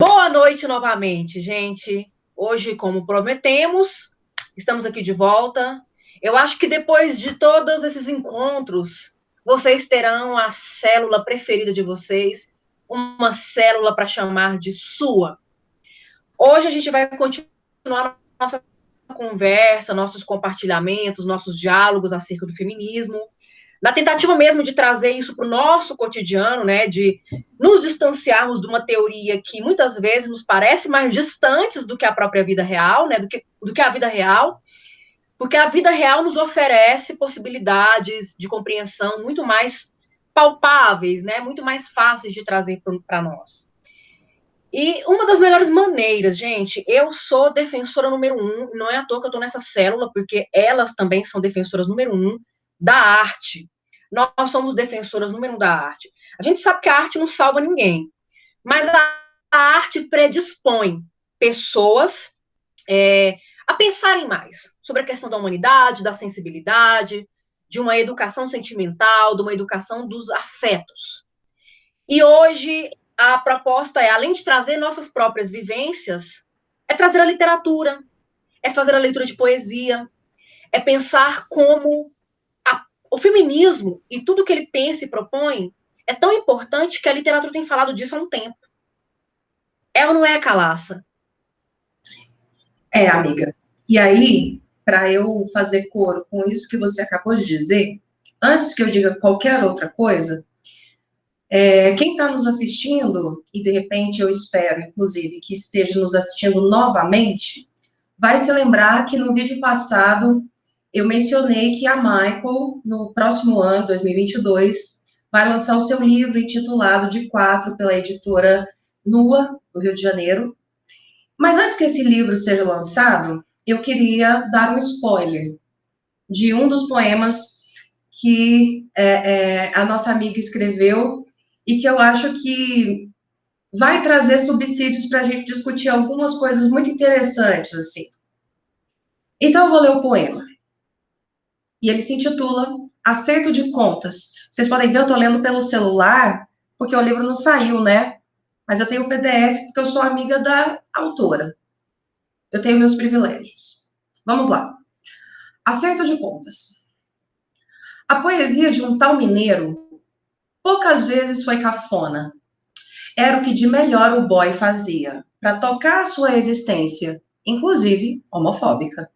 Boa noite novamente, gente. Hoje, como prometemos, estamos aqui de volta. Eu acho que depois de todos esses encontros, vocês terão a célula preferida de vocês, uma célula para chamar de sua. Hoje a gente vai continuar nossa conversa, nossos compartilhamentos, nossos diálogos acerca do feminismo, na tentativa mesmo de trazer isso para o nosso cotidiano, né, de nos distanciarmos de uma teoria que muitas vezes nos parece mais distantes do que a própria vida real, né, do que a vida real, porque a vida real nos oferece possibilidades de compreensão muito mais palpáveis, né, muito mais fáceis de trazer para nós. E uma das melhores maneiras, gente, eu sou defensora número 1, não é à toa que eu estou nessa célula, porque elas também são defensoras número 1 da arte. Nós somos defensoras número 1 da arte. A gente sabe que a arte não salva ninguém, mas a arte predispõe pessoas a pensarem mais sobre a questão da humanidade, da sensibilidade, de uma educação sentimental, de uma educação dos afetos. E hoje a proposta é, além de trazer nossas próprias vivências, é trazer a literatura, é fazer a leitura de poesia, é pensar como o feminismo e tudo que ele pensa e propõe é tão importante que a literatura tem falado disso há um tempo. É ou não é, Calaça? É, amiga. E aí, para eu fazer coro com isso que você acabou de dizer, antes que eu diga qualquer outra coisa, quem está nos assistindo, e de repente eu espero, inclusive, que esteja nos assistindo novamente, vai se lembrar que no vídeo passado eu mencionei que a Michael, no próximo ano, 2022, vai lançar o seu livro intitulado De Quatro, pela editora Nua, do Rio de Janeiro. Mas antes que esse livro seja lançado, eu queria dar um spoiler de um dos poemas que a nossa amiga escreveu e que eu acho que vai trazer subsídios para a gente discutir algumas coisas muito interessantes, assim. Então, eu vou ler o poema. E ele se intitula Acerto de Contas. Vocês podem ver, eu estou lendo pelo celular, porque o livro não saiu, né? Mas eu tenho o PDF, porque eu sou amiga da autora. Eu tenho meus privilégios. Vamos lá. Acerto de contas. A poesia de um tal mineiro poucas vezes foi cafona. Era o que de melhor o boy fazia para tocar a sua existência, inclusive homofóbica.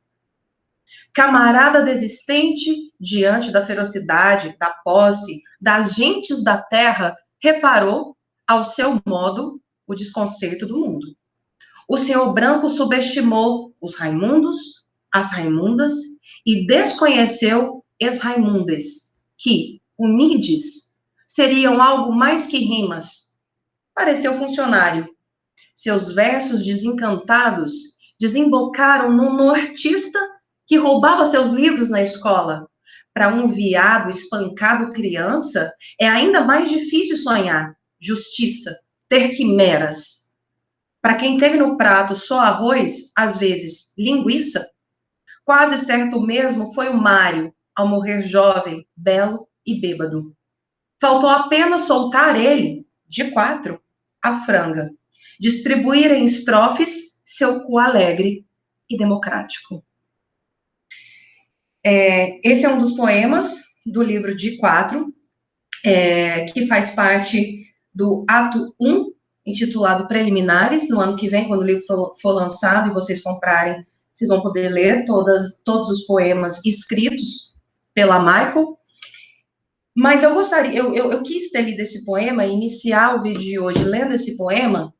Camarada desistente diante da ferocidade, da posse, das gentes da terra, reparou, ao seu modo, o desconcerto do mundo. O senhor branco subestimou os Raimundos, as Raimundas, e desconheceu as Raimundes, que, unides, seriam algo mais que rimas. Pareceu funcionário. Seus versos desencantados desembocaram num nortista que roubava seus livros na escola. Para um viado espancado criança, é ainda mais difícil sonhar justiça, ter quimeras. Para quem teve no prato só arroz, às vezes linguiça, quase certo mesmo foi o Mário, ao morrer jovem, belo e bêbado. Faltou apenas soltar ele, de quatro, a franga, distribuir em estrofes seu cu alegre e democrático. Esse é um dos poemas do livro De Quatro, que faz parte do ato 1, intitulado Preliminares. No ano que vem, quando o livro for lançado e vocês comprarem, vocês vão poder ler todos os poemas escritos pela Michael. Mas eu gostaria, eu quis ter lido esse poema, iniciar o vídeo de hoje lendo esse poema,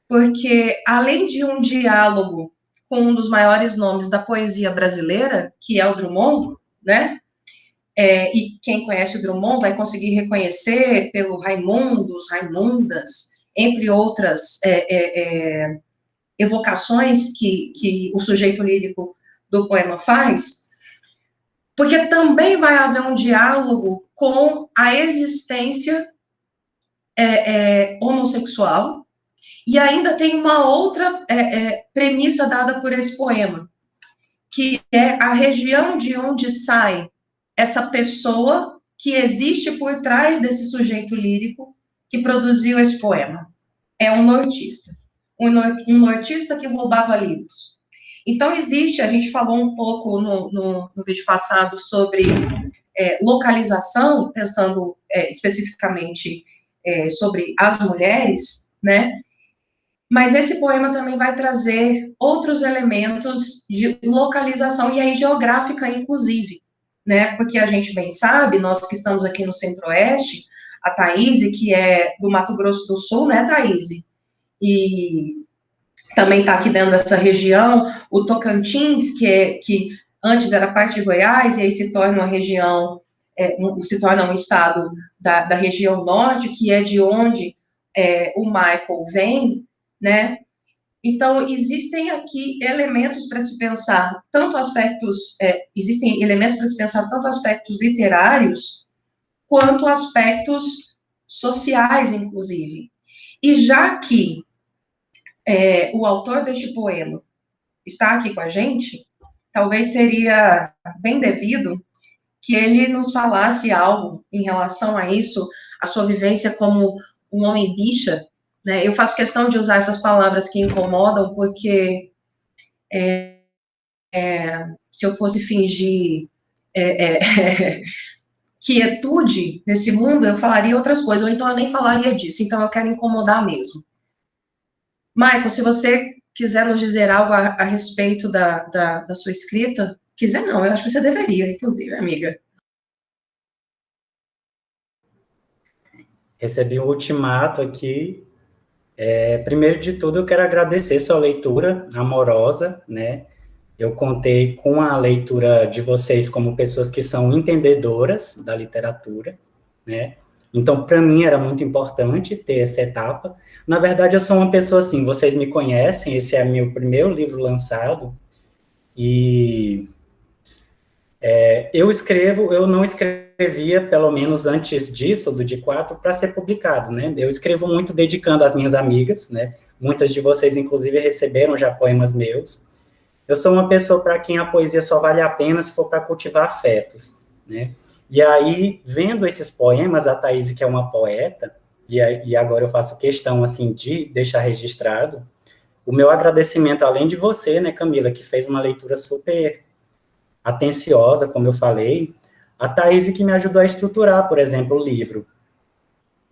porque além de um diálogo com um dos maiores nomes da poesia brasileira, que é o Drummond, né? E quem conhece o Drummond vai conseguir reconhecer pelo Raimundos, Raimundas, entre outras evocações que o sujeito lírico do poema faz, porque também vai haver um diálogo com a existência homossexual, e ainda tem uma outra premissa dada por esse poema, que é a região de onde sai essa pessoa que existe por trás desse sujeito lírico que produziu esse poema. É um nortista. um nortista que roubava livros. Então, existe, a gente falou um pouco no vídeo passado sobre localização, pensando especificamente sobre as mulheres, né? Mas esse poema também vai trazer outros elementos de localização, e aí geográfica, inclusive, né? Porque a gente bem sabe, nós que estamos aqui no Centro-Oeste, a Thaís, que é do Mato Grosso do Sul, né, Thaís? E também está aqui dentro dessa região, o Tocantins, que antes era parte de Goiás, e aí se torna uma região, se torna um estado da região norte, que é de onde o Michael vem, né? Então, existem aqui elementos para se pensar, existem elementos para se pensar tanto aspectos literários, quanto aspectos sociais, inclusive. E já que o autor deste poema está aqui com a gente, talvez seria bem devido que ele nos falasse algo em relação a isso, a sua vivência como um homem bicha, né? Eu faço questão de usar essas palavras que incomodam, porque se eu fosse fingir quietude nesse mundo, eu falaria outras coisas, ou então eu nem falaria disso, então eu quero incomodar mesmo. Michael, se você quiser nos dizer algo a respeito da sua escrita, quiser não, eu acho que você deveria, inclusive, amiga. Recebi um ultimato aqui. Primeiro de tudo, eu quero agradecer sua leitura amorosa, né? Eu contei com a leitura de vocês como pessoas que são entendedoras da literatura, né? Então, para mim, era muito importante ter essa etapa. Na verdade, eu sou uma pessoa assim, vocês me conhecem, esse é meu primeiro livro lançado, e eu não escrevia, pelo menos antes disso, do D4, para ser publicado, né? Eu escrevo muito dedicando às minhas amigas, né? Muitas de vocês, inclusive, receberam já poemas meus. Eu sou uma pessoa para quem a poesia só vale a pena se for para cultivar afetos, né? E aí, vendo esses poemas, a Thaís, que é uma poeta, e agora eu faço questão, assim, de deixar registrado, o meu agradecimento, além de você, né, Camila, que fez uma leitura super atenciosa, como eu falei, a Thaís que me ajudou a estruturar, por exemplo, o livro,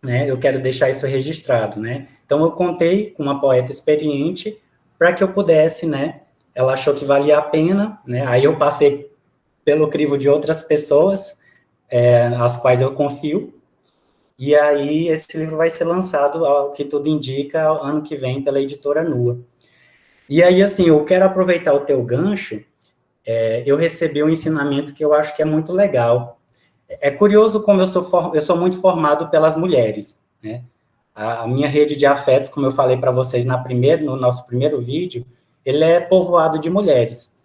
né? Eu quero deixar isso registrado, né? Então, eu contei com uma poeta experiente para que eu pudesse, né? Ela achou que valia a pena, né? Aí eu passei pelo crivo de outras pessoas, as quais eu confio, e aí esse livro vai ser lançado, ao que tudo indica, ano que vem pela Editora Nua. E aí, assim, eu quero aproveitar o teu gancho. Eu recebi um ensinamento que eu acho que é muito legal. É curioso como eu sou muito formado pelas mulheres, né? A minha rede de afetos, como eu falei para vocês no nosso primeiro vídeo, ele é povoado de mulheres.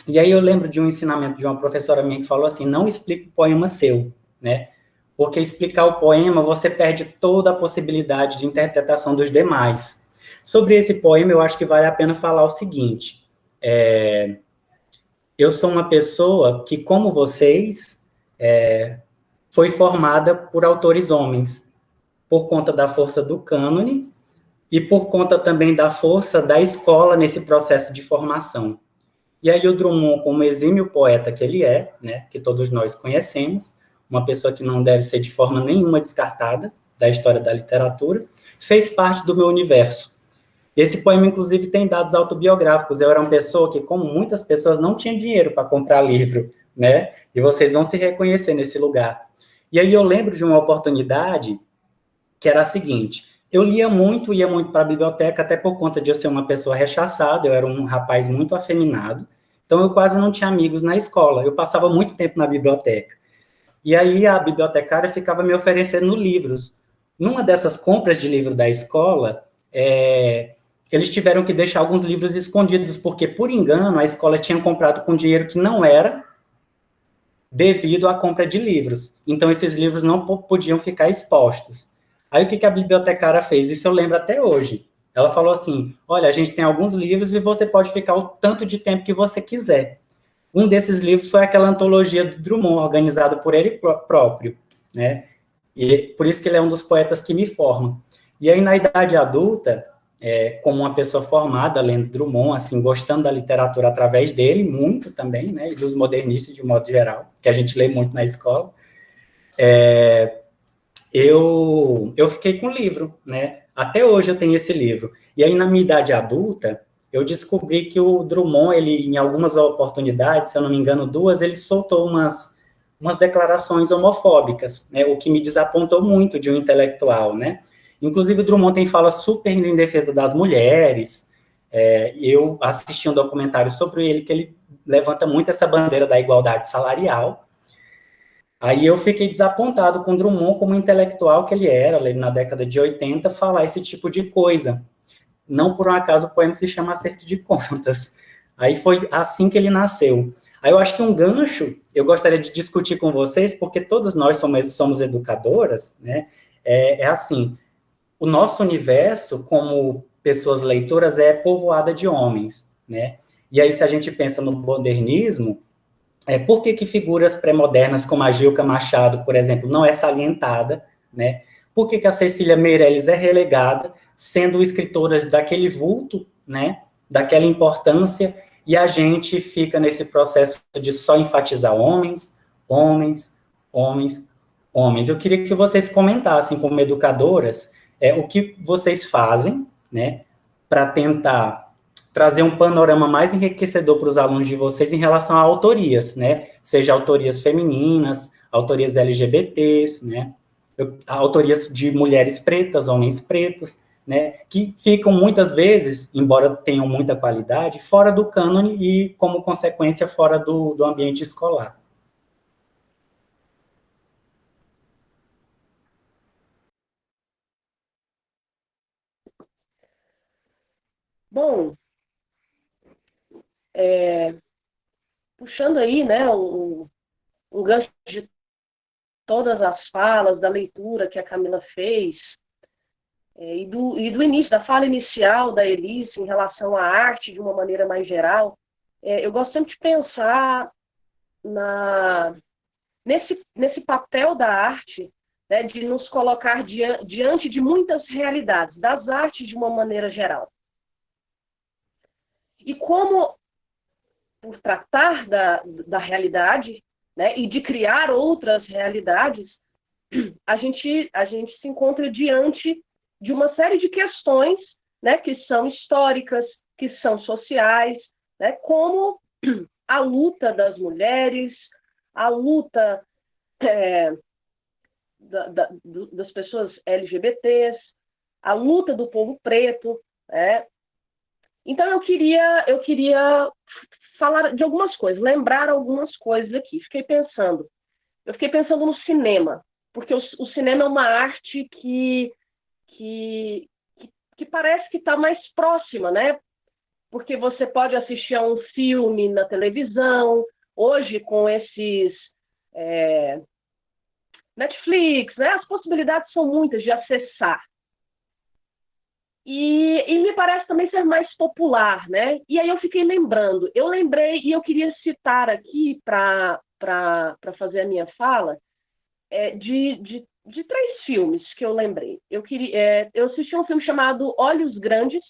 E aí eu lembro de um ensinamento de uma professora minha que falou assim, não explique o poema seu, né? Porque explicar o poema, você perde toda a possibilidade de interpretação dos demais. Sobre esse poema, eu acho que vale a pena falar o seguinte, eu sou uma pessoa que, como vocês, foi formada por autores homens, por conta da força do cânone e por conta também da força da escola nesse processo de formação. E aí o Drummond, como exímio poeta que ele é, né, que todos nós conhecemos, uma pessoa que não deve ser de forma nenhuma descartada da história da literatura, fez parte do meu universo. Esse poema, inclusive, tem dados autobiográficos. Eu era uma pessoa que, como muitas pessoas, não tinha dinheiro para comprar livro, né? E vocês vão se reconhecer nesse lugar. E aí eu lembro de uma oportunidade que era a seguinte, eu ia muito para a biblioteca, até por conta de eu ser uma pessoa rechaçada, eu era um rapaz muito afeminado, então eu quase não tinha amigos na escola, eu passava muito tempo na biblioteca. E aí a bibliotecária ficava me oferecendo livros. Numa dessas compras de livro da escola, eles tiveram que deixar alguns livros escondidos, porque, por engano, a escola tinha comprado com dinheiro que não era devido à compra de livros. Então, esses livros não podiam ficar expostos. Aí, o que a bibliotecária fez? Isso eu lembro até hoje. Ela falou assim, olha, a gente tem alguns livros e você pode ficar o tanto de tempo que você quiser. Um desses livros foi aquela antologia do Drummond, organizada por ele próprio, né? E por isso que ele é um dos poetas que me formam. E aí, na idade adulta, como uma pessoa formada, lendo Drummond, assim, gostando da literatura através dele, muito também, né, e dos modernistas de um modo geral, que a gente lê muito na escola, eu fiquei com o livro, né, até hoje eu tenho esse livro. E aí, na minha idade adulta, eu descobri que o Drummond, ele, em algumas oportunidades, se eu não me engano, duas, ele soltou umas declarações homofóbicas, né, o que me desapontou muito de um intelectual, né. Inclusive, o Drummond tem fala super em defesa das mulheres. Eu assisti um documentário sobre ele, que ele levanta muito essa bandeira da igualdade salarial. Aí eu fiquei desapontado com o Drummond como intelectual que ele era, ali na década de 80, falar esse tipo de coisa. Não por um acaso o poema se chama Acerto de Contas. Aí foi assim que ele nasceu. Aí eu acho que um gancho, eu gostaria de discutir com vocês, porque todas nós somos educadoras, né? Assim, o nosso universo, como pessoas leitoras, é povoada de homens, né? E aí, se a gente pensa no modernismo, por que figuras pré-modernas como a Gilca Machado, por exemplo, não é salientada, né? Por que a Cecília Meirelles é relegada, sendo escritora daquele vulto, né? Daquela importância, e a gente fica nesse processo de só enfatizar homens, homens, homens, homens. Eu queria que vocês comentassem, como educadoras, o que vocês fazem, né, para tentar trazer um panorama mais enriquecedor para os alunos de vocês em relação a autorias, né, seja autorias femininas, autorias LGBTs, né, autorias de mulheres pretas, homens pretos, né, que ficam muitas vezes, embora tenham muita qualidade, fora do cânone e, como consequência, fora do ambiente escolar. Bom, puxando aí, né, um gancho de todas as falas, da leitura que a Camila fez, e do início, da fala inicial da Elis em relação à arte de uma maneira mais geral, eu gosto sempre de pensar nesse papel da arte, né, de nos colocar diante de muitas realidades, das artes de uma maneira geral. E como, por tratar da realidade, né, e de criar outras realidades, a gente se encontra diante de uma série de questões, né, que são históricas, que são sociais, né, como a luta das mulheres, a luta das pessoas LGBTs, a luta do povo preto, né? Então eu queria falar de algumas coisas, lembrar algumas coisas aqui. Eu fiquei pensando no cinema, porque o cinema é uma arte que parece que está mais próxima, né? Porque você pode assistir a um filme na televisão, hoje com esses Netflix, né? As possibilidades são muitas de acessar. E me parece também ser mais popular, né? E aí eu fiquei lembrando, eu lembrei e eu queria citar aqui para fazer a minha fala de três filmes que eu lembrei. Eu assisti um filme chamado Olhos Grandes,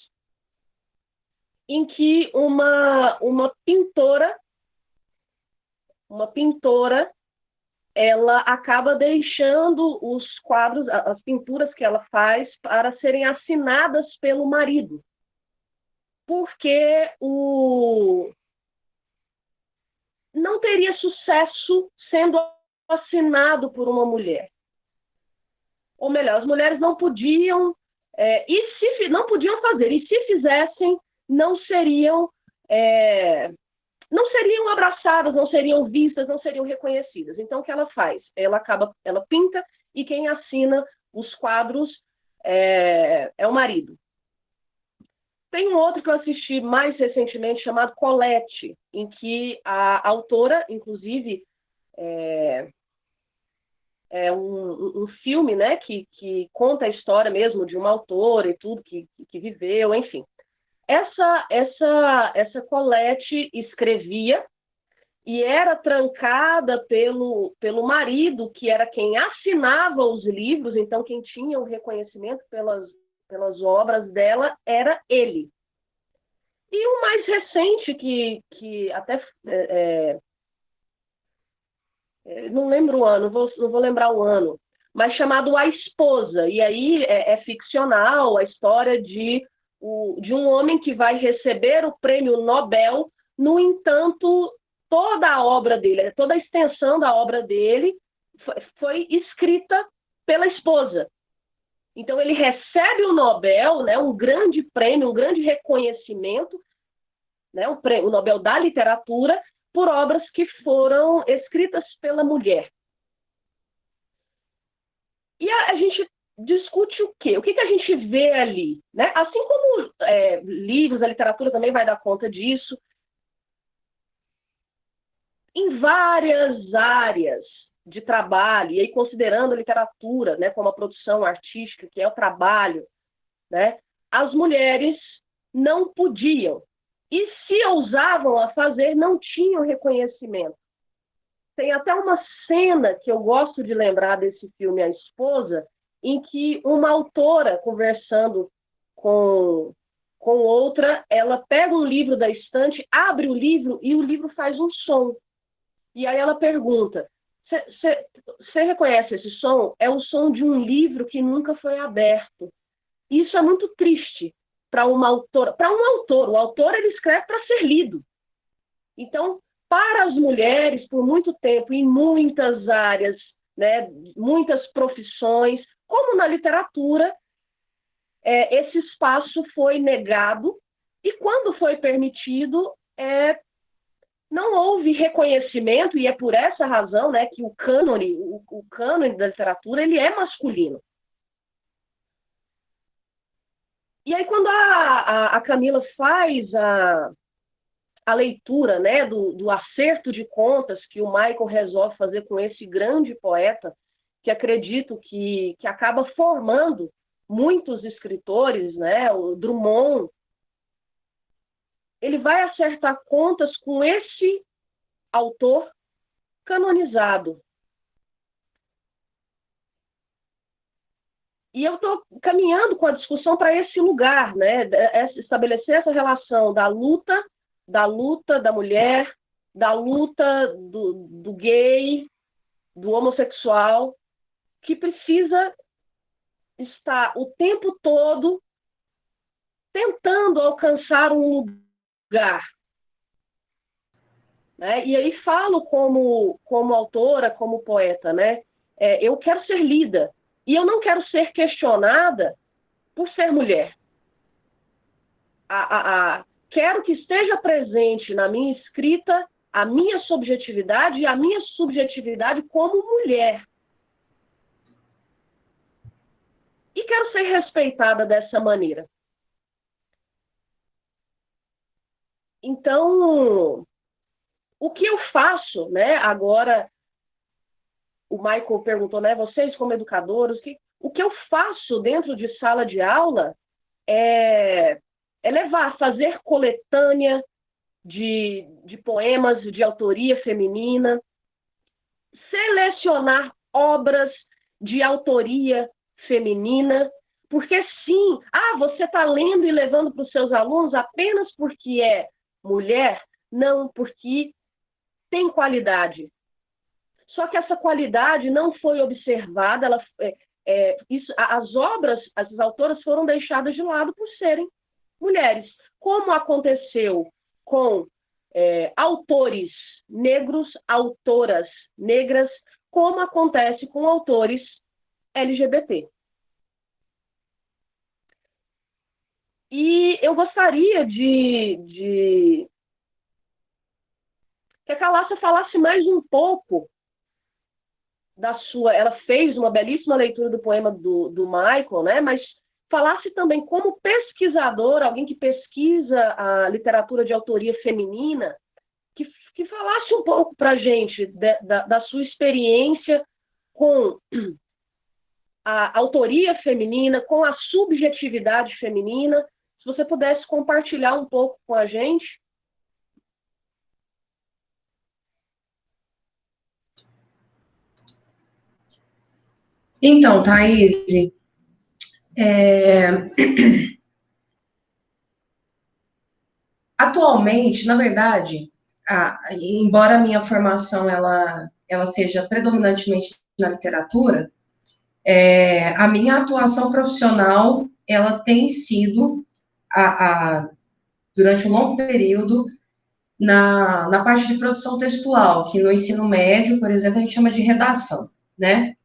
em que uma pintora, ela acaba deixando os quadros, as pinturas que ela faz, para serem assinadas pelo marido. Porque não teria sucesso sendo assinado por uma mulher. Ou melhor, as mulheres não podiam, não podiam fazer, e se fizessem, não seriam abraçadas, não seriam vistas, não seriam reconhecidas. Então, o que ela faz? Ela pinta, e quem assina os quadros é o marido. Tem um outro que eu assisti mais recentemente, chamado Colette, em que a autora, inclusive, é um filme, né, que conta a história mesmo de uma autora e tudo, que viveu, enfim. Essa Colette escrevia e era trancada pelo marido, que era quem assinava os livros, então quem tinha o reconhecimento pelas obras dela era ele. E o mais recente, que até não lembro o ano, não vou lembrar o ano, mas chamado A Esposa. E aí é ficcional a história de um homem que vai receber o prêmio Nobel. No entanto, toda a obra dele, toda a extensão da obra dele foi escrita pela esposa. Então, ele recebe o Nobel, né, um grande prêmio, um grande reconhecimento, né, o Nobel da Literatura, por obras que foram escritas pela mulher. E a gente discute o quê? O que a gente vê ali? Né? Assim como livros, a literatura também vai dar conta disso. Em várias áreas de trabalho, e aí considerando a literatura, né, como a produção artística, que é o trabalho, né, as mulheres não podiam. E se ousavam a fazer, não tinham reconhecimento. Tem até uma cena que eu gosto de lembrar desse filme A Esposa, em que uma autora, conversando com outra, ela pega um livro da estante, abre o livro e o livro faz um som. E aí ela pergunta, você reconhece esse som? É o som de um livro que nunca foi aberto. Isso é muito triste para uma autora. Para um autor, o autor ele escreve para ser lido. Então, para as mulheres, por muito tempo, em muitas áreas, né, muitas profissões, como na literatura, esse espaço foi negado, e quando foi permitido, não houve reconhecimento, e é por essa razão, né, que o cânone da literatura ele é masculino. E aí, quando a Camila faz a leitura, né, do acerto de contas que o Michael resolve fazer com esse grande poeta, que acredito que acaba formando muitos escritores, né, o Drummond, ele vai acertar contas com esse autor canonizado. E eu estou caminhando com a discussão para esse lugar, né, estabelecer essa relação da luta da mulher, da luta do gay, do homossexual, que precisa estar o tempo todo tentando alcançar um lugar. Né? E aí falo como autora, como poeta, né? Eu quero ser lida, e eu não quero ser questionada por ser mulher. Quero que esteja presente na minha escrita a minha subjetividade e a minha subjetividade como mulher. E quero ser respeitada dessa maneira. Então, o que eu faço, né? Agora, o Michael perguntou, né? Vocês como educadores, o que eu faço dentro de sala de aula é fazer coletânea de poemas de autoria feminina, selecionar obras de autoria feminina, porque sim, você está lendo e levando para os seus alunos apenas porque é mulher? Não, porque tem qualidade. Só que essa qualidade não foi observada, as obras, as autoras foram deixadas de lado por serem mulheres, como aconteceu com autores negros, autoras negras, como acontece com autores LGBT. E eu gostaria que a Calácia falasse mais um pouco ela fez uma belíssima leitura do poema do Michael, né? Mas falasse também como pesquisador, alguém que pesquisa a literatura de autoria feminina, que falasse um pouco para a gente da sua experiência com a autoria feminina, com a subjetividade feminina. Se você pudesse compartilhar um pouco com a gente. Então, Thaís, Atualmente, na verdade, embora a minha formação ela seja predominantemente na literatura, a minha atuação profissional ela tem sido durante um longo período na parte de produção textual, que no ensino médio, por exemplo, a gente chama de redação, né?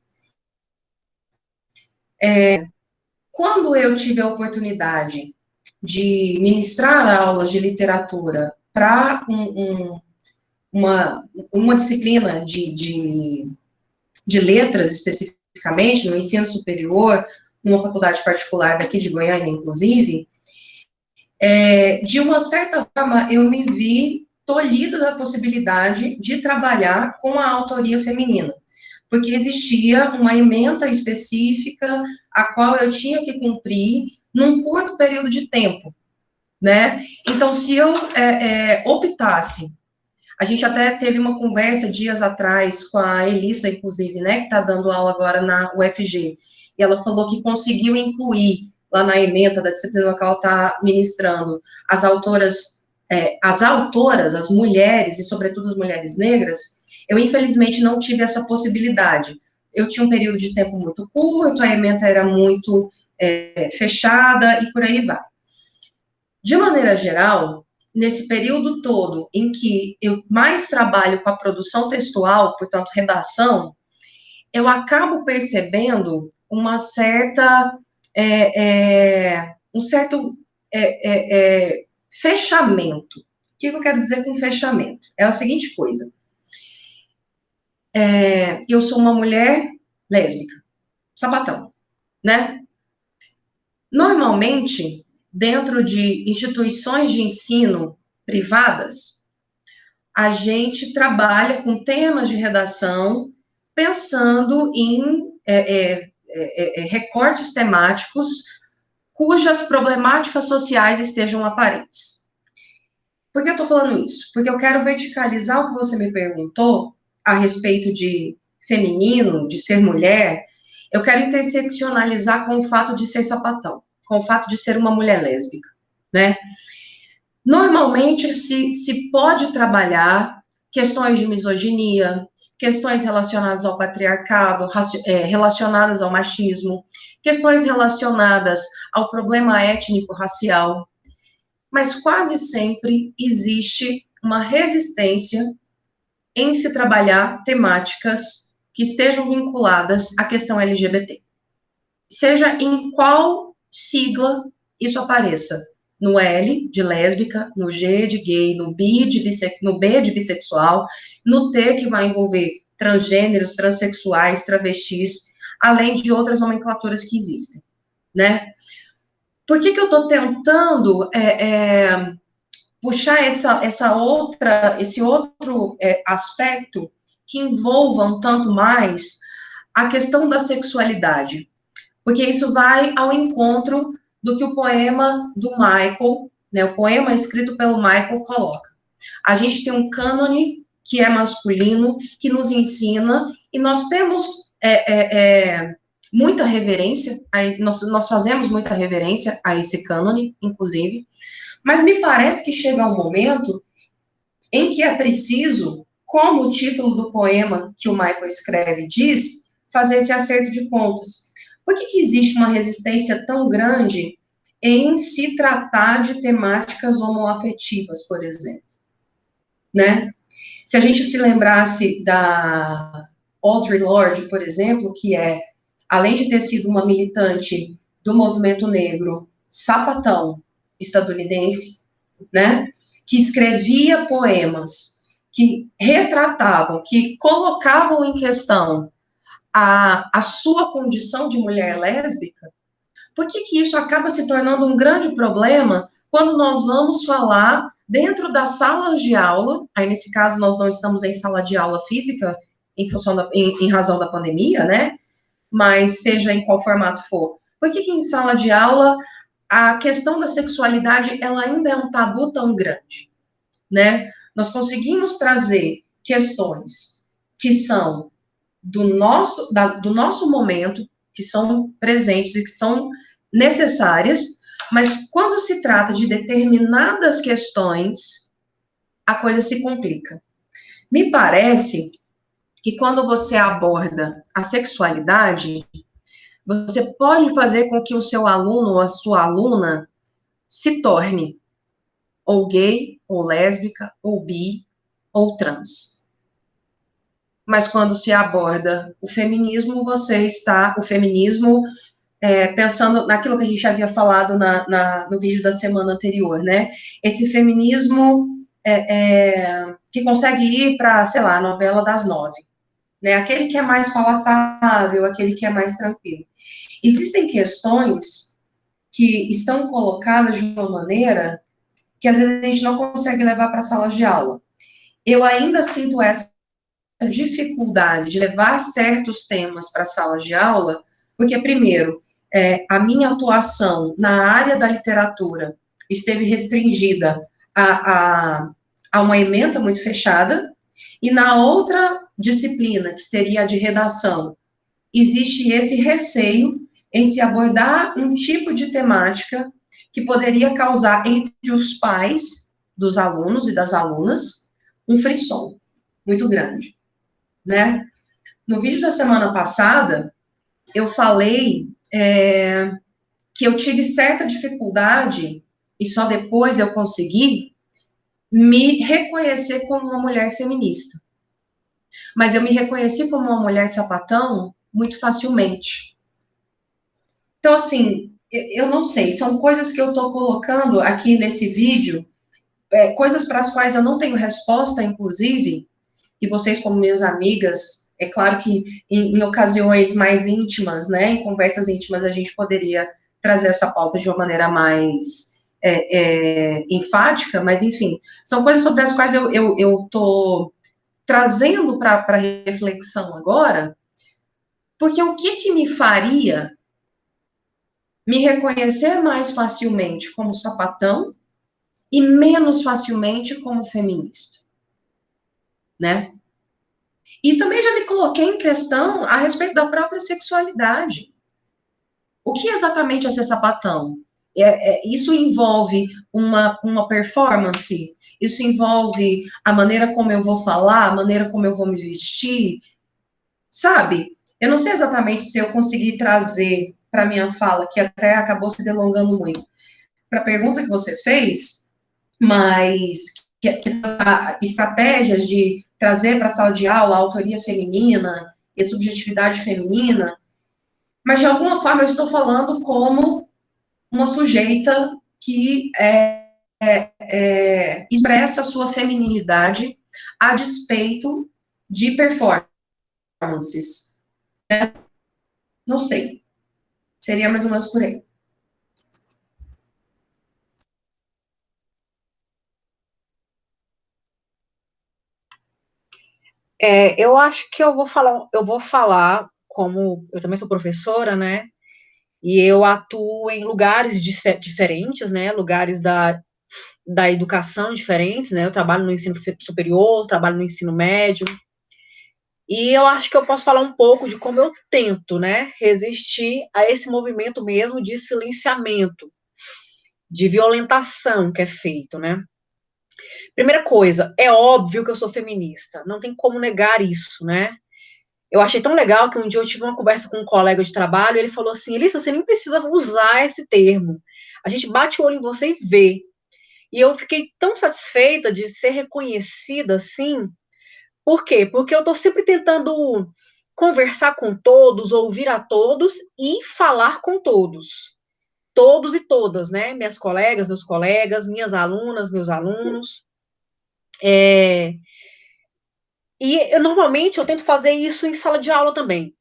Quando eu tive a oportunidade de ministrar aulas de literatura para uma disciplina de letras, especificamente, no ensino superior, numa faculdade particular daqui de Goiânia, inclusive, de uma certa forma, eu me vi tolhida da possibilidade de trabalhar com a autoria feminina, porque existia uma ementa específica a qual eu tinha que cumprir num curto período de tempo, né? Então, se eu optasse, a gente até teve uma conversa dias atrás com a Elissa, inclusive, né, que está dando aula agora na UFG, e ela falou que conseguiu incluir lá na ementa da disciplina que ela está ministrando, as autoras, as mulheres, e sobretudo as mulheres negras. Eu, infelizmente, não tive essa possibilidade. Eu tinha um período de tempo muito curto, a ementa era muito fechada, e por aí vai. De maneira geral, nesse período todo em que eu mais trabalho com a produção textual, portanto, redação, eu acabo percebendo uma certa, um certo fechamento. O que eu quero dizer com fechamento? É a seguinte coisa. Eu sou uma mulher lésbica, sapatão, né? Normalmente, dentro de instituições de ensino privadas, a gente trabalha com temas de redação pensando em recortes temáticos cujas problemáticas sociais estejam aparentes. Por que eu estou falando isso? Porque eu quero verticalizar o que você me perguntou a respeito de feminino, de ser mulher. Eu quero interseccionalizar com o fato de ser sapatão, com o fato de ser uma mulher lésbica, né? Normalmente se pode trabalhar questões de misoginia, questões relacionadas ao patriarcado, relacionadas ao machismo, questões relacionadas ao problema étnico-racial, mas quase sempre existe uma resistência em se trabalhar temáticas que estejam vinculadas à questão LGBT. Seja em qual sigla isso apareça. No L, de lésbica, no G, de gay, no B, de bissexual, no T, que vai envolver transgêneros, transexuais, travestis, além de outras nomenclaturas que existem, né? Por que eu estou tentando puxar esse outro aspecto que envolva um tanto mais a questão da sexualidade? Porque isso vai ao encontro do que o poema do Michael, né, o poema escrito pelo Michael coloca. A gente tem um cânone que é masculino, que nos ensina, e nós temos muita reverência, nós fazemos muita reverência a esse cânone, inclusive, mas me parece que chega um momento em que é preciso, como o título do poema que o Michael escreve diz, fazer esse acerto de contas. Por que existe uma resistência tão grande em se tratar de temáticas homoafetivas, por exemplo? Né? Se a gente se lembrasse da Audre Lorde, por exemplo, que além de ter sido uma militante do movimento negro sapatão estadunidense, né, que escrevia poemas que retratavam, que colocavam em questão a sua condição de mulher lésbica, por que isso acaba se tornando um grande problema quando nós vamos falar dentro das salas de aula? Aí, nesse caso, nós não estamos em sala de aula física, em razão da pandemia, né? Mas seja em qual formato for. Por que em sala de aula a questão da sexualidade ela ainda é um tabu tão grande, né? Nós conseguimos trazer questões que são do nosso momento, que são presentes e que são necessárias, mas quando se trata de determinadas questões, a coisa se complica. Me parece que quando você aborda a sexualidade, você pode fazer com que o seu aluno ou a sua aluna se torne ou gay, ou lésbica, ou bi, ou trans. Mas quando se aborda o feminismo, pensando naquilo que a gente já havia falado no vídeo da semana anterior, né? Esse feminismo que consegue ir para, sei lá, a novela das 9, né? Aquele que é mais palatável, aquele que é mais tranquilo. Existem questões que estão colocadas de uma maneira que às vezes a gente não consegue levar para a sala de aula. Eu ainda sinto essa dificuldade de levar certos temas para a sala de aula, porque, primeiro, a minha atuação na área da literatura esteve restringida a uma ementa muito fechada, e na outra disciplina, que seria a de redação, existe esse receio em se abordar um tipo de temática que poderia causar entre os pais dos alunos e das alunas um frisson muito grande, né? No vídeo da semana passada, eu falei que eu tive certa dificuldade, e só depois eu consegui, me reconhecer como uma mulher feminista. Mas eu me reconheci como uma mulher sapatão muito facilmente. Então, assim, eu não sei, são coisas que eu estou colocando aqui nesse vídeo, coisas para as quais eu não tenho resposta, inclusive, e vocês, como minhas amigas, é claro que em ocasiões mais íntimas, né, em conversas íntimas, a gente poderia trazer essa pauta de uma maneira mais enfática, mas, enfim, são coisas sobre as quais eu estou trazendo para reflexão agora, porque o que me faria me reconhecer mais facilmente como sapatão e menos facilmente como feminista, né? E também já me coloquei em questão a respeito da própria sexualidade. O que exatamente é ser sapatão? Isso envolve uma performance? Isso envolve a maneira como eu vou falar, a maneira como eu vou me vestir? Sabe? Eu não sei exatamente se eu consegui trazer para minha fala, que até acabou se delongando muito, para a pergunta que você fez, mas que estratégias de trazer para a sala de aula a autoria feminina e a subjetividade feminina, mas de alguma forma eu estou falando como uma sujeita que expressa a sua feminilidade a despeito de performances. Né? Não sei. Seria mais ou menos por aí. Eu acho que eu vou falar, como eu também sou professora, né? E eu atuo em lugares diferentes, né? Lugares da educação diferentes, né? Eu trabalho no ensino superior, trabalho no ensino médio. E eu acho que eu posso falar um pouco de como eu tento, né? Resistir a esse movimento mesmo de silenciamento, de violentação que é feito, né? Primeira coisa, é óbvio que eu sou feminista, não tem como negar isso, né? Eu achei tão legal que um dia eu tive uma conversa com um colega de trabalho e ele falou assim, Elissa, você nem precisa usar esse termo, a gente bate o olho em você e vê. E eu fiquei tão satisfeita de ser reconhecida assim. Por quê? Porque eu estou sempre tentando conversar com todos, ouvir a todos e falar com todos. Todos e todas, né? Minhas colegas, meus colegas, minhas alunas, meus alunos. Normalmente eu tento fazer isso em sala de aula também.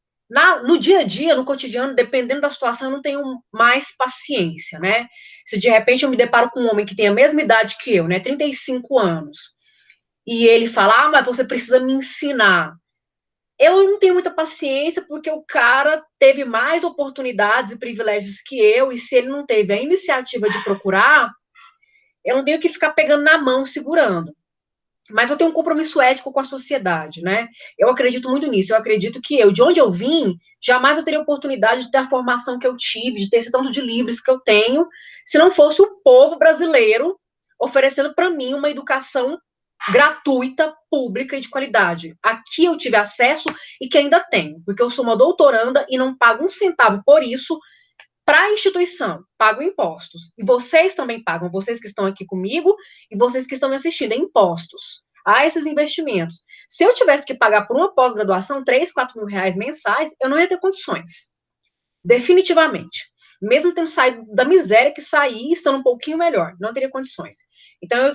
No dia a dia, no cotidiano, dependendo da situação, eu não tenho mais paciência, né? Se de repente eu me deparo com um homem que tem a mesma idade que eu, né? 35 anos, e ele fala, mas você precisa me ensinar. Eu não tenho muita paciência, porque o cara teve mais oportunidades e privilégios que eu, e se ele não teve a iniciativa de procurar, eu não tenho que ficar pegando na mão, segurando. mas eu tenho um compromisso ético com a sociedade, né? Eu acredito muito nisso. Eu acredito que de onde eu vim, jamais eu teria oportunidade de ter a formação que eu tive, de ter esse tanto de livros que eu tenho, se não fosse o povo brasileiro oferecendo para mim uma educação gratuita, pública e de qualidade. Aqui eu tive acesso e que ainda tenho, porque eu sou uma doutoranda e não pago um centavo por isso para a instituição, pago impostos. E vocês também pagam, vocês que estão aqui comigo e vocês que estão me assistindo, impostos a esses investimentos. Se eu tivesse que pagar por uma pós-graduação 3, 4 mil reais mensais, eu não ia ter condições. Definitivamente. Mesmo tendo saído da miséria que saí, estando um pouquinho melhor, não teria condições. Então,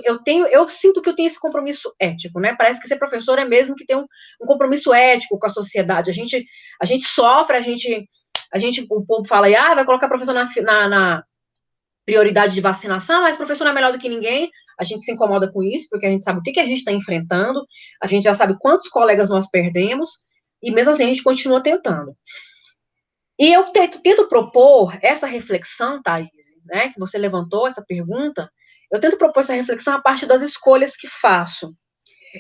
eu sinto que eu tenho esse compromisso ético, né? Parece que ser professor é mesmo que ter um compromisso ético com a sociedade. A gente sofre, o povo fala, vai colocar professor na prioridade de vacinação, mas professor não é melhor do que ninguém. A gente se incomoda com isso, porque a gente sabe o que a gente está enfrentando, a gente já sabe quantos colegas nós perdemos, e mesmo assim a gente continua tentando. E eu tento propor essa reflexão, Thaís, né, que você levantou essa pergunta, eu tento propor essa reflexão a partir das escolhas que faço.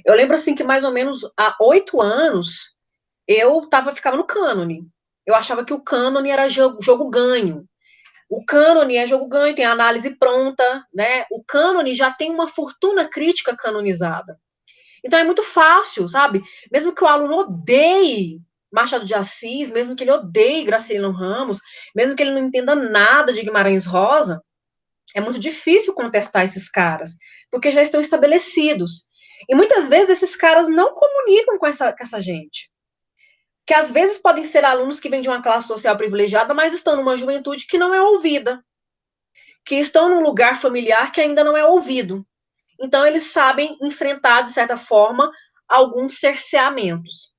Eu lembro, assim, que mais ou menos há 8 anos, eu ficava no cânone. Eu achava que o cânone era jogo ganho. O cânone é jogo ganho, tem a análise pronta, né? O cânone já tem uma fortuna crítica canonizada. Então é muito fácil, sabe? Mesmo que o aluno odeie Machado de Assis, mesmo que ele odeie Graciliano Ramos, mesmo que ele não entenda nada de Guimarães Rosa, é muito difícil contestar esses caras, porque já estão estabelecidos. E muitas vezes esses caras não comunicam com essa gente. Que às vezes podem ser alunos que vêm de uma classe social privilegiada, mas estão numa juventude que não é ouvida, que estão num lugar familiar que ainda não é ouvido. Então, eles sabem enfrentar, de certa forma, alguns cerceamentos.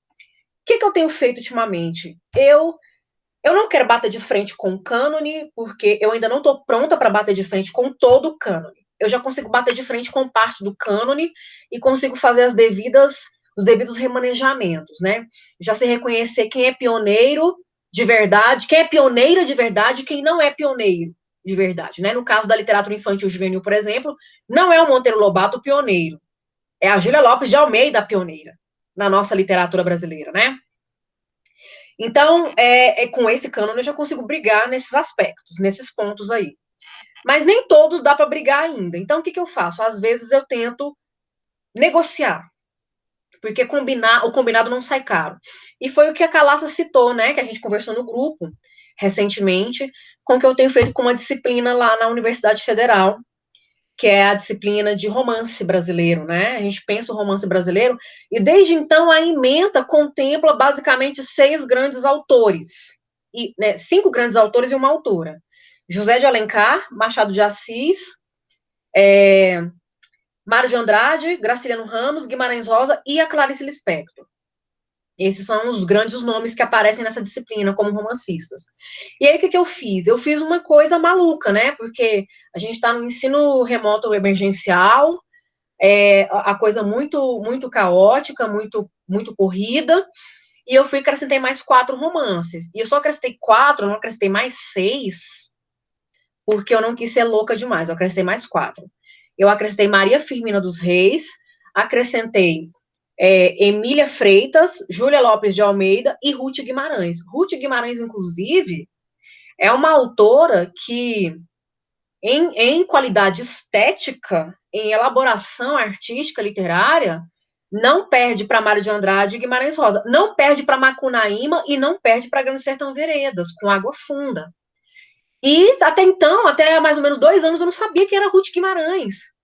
O que eu tenho feito ultimamente? Eu não quero bater de frente com o cânone, porque eu ainda não estou pronta para bater de frente com todo o cânone. Eu já consigo bater de frente com parte do cânone e consigo fazer os devidos remanejamentos, né? Já sei reconhecer quem é pioneiro de verdade, quem é pioneira de verdade e quem não é pioneiro de verdade, né? No caso da literatura infantil juvenil, por exemplo, não é o Monteiro Lobato o pioneiro, é a Júlia Lopes de Almeida a pioneira na nossa literatura brasileira, né? Então, com esse cânone eu já consigo brigar nesses aspectos, nesses pontos aí. Mas nem todos dá para brigar ainda. Então, o que eu faço? Às vezes eu tento negociar, porque o combinado não sai caro. E foi o que a Calassa citou, né, que a gente conversou no grupo recentemente, com o que eu tenho feito com uma disciplina lá na Universidade Federal, que é a disciplina de romance brasileiro, né? A gente pensa o romance brasileiro, e desde então a ementa contempla basicamente 6 grandes autores, 5 grandes autores e uma autora. José de Alencar, Machado de Assis, Mário de Andrade, Graciliano Ramos, Guimarães Rosa e a Clarice Lispector. Esses são os grandes nomes que aparecem nessa disciplina como romancistas. E aí, o que eu fiz? Eu fiz uma coisa maluca, né? Porque a gente está no ensino remoto emergencial, a coisa muito, muito caótica, muito, muito corrida, e eu acrescentei mais 4 romances. E eu só acrescentei 4, eu não acrescentei mais 6, porque eu não quis ser louca demais. Eu acrescentei mais 4. Eu acrescentei Maria Firmina dos Reis, acrescentei Emília Freitas, Júlia Lopes de Almeida e Ruth Guimarães. Ruth Guimarães, inclusive, é uma autora que, em qualidade estética, em elaboração artística, literária, não perde para Mário de Andrade e Guimarães Rosa, não perde para Macunaíma e não perde para Grande Sertão Veredas, com Água Funda. E até então, até mais ou menos 2 anos, eu não sabia que era Ruth Guimarães.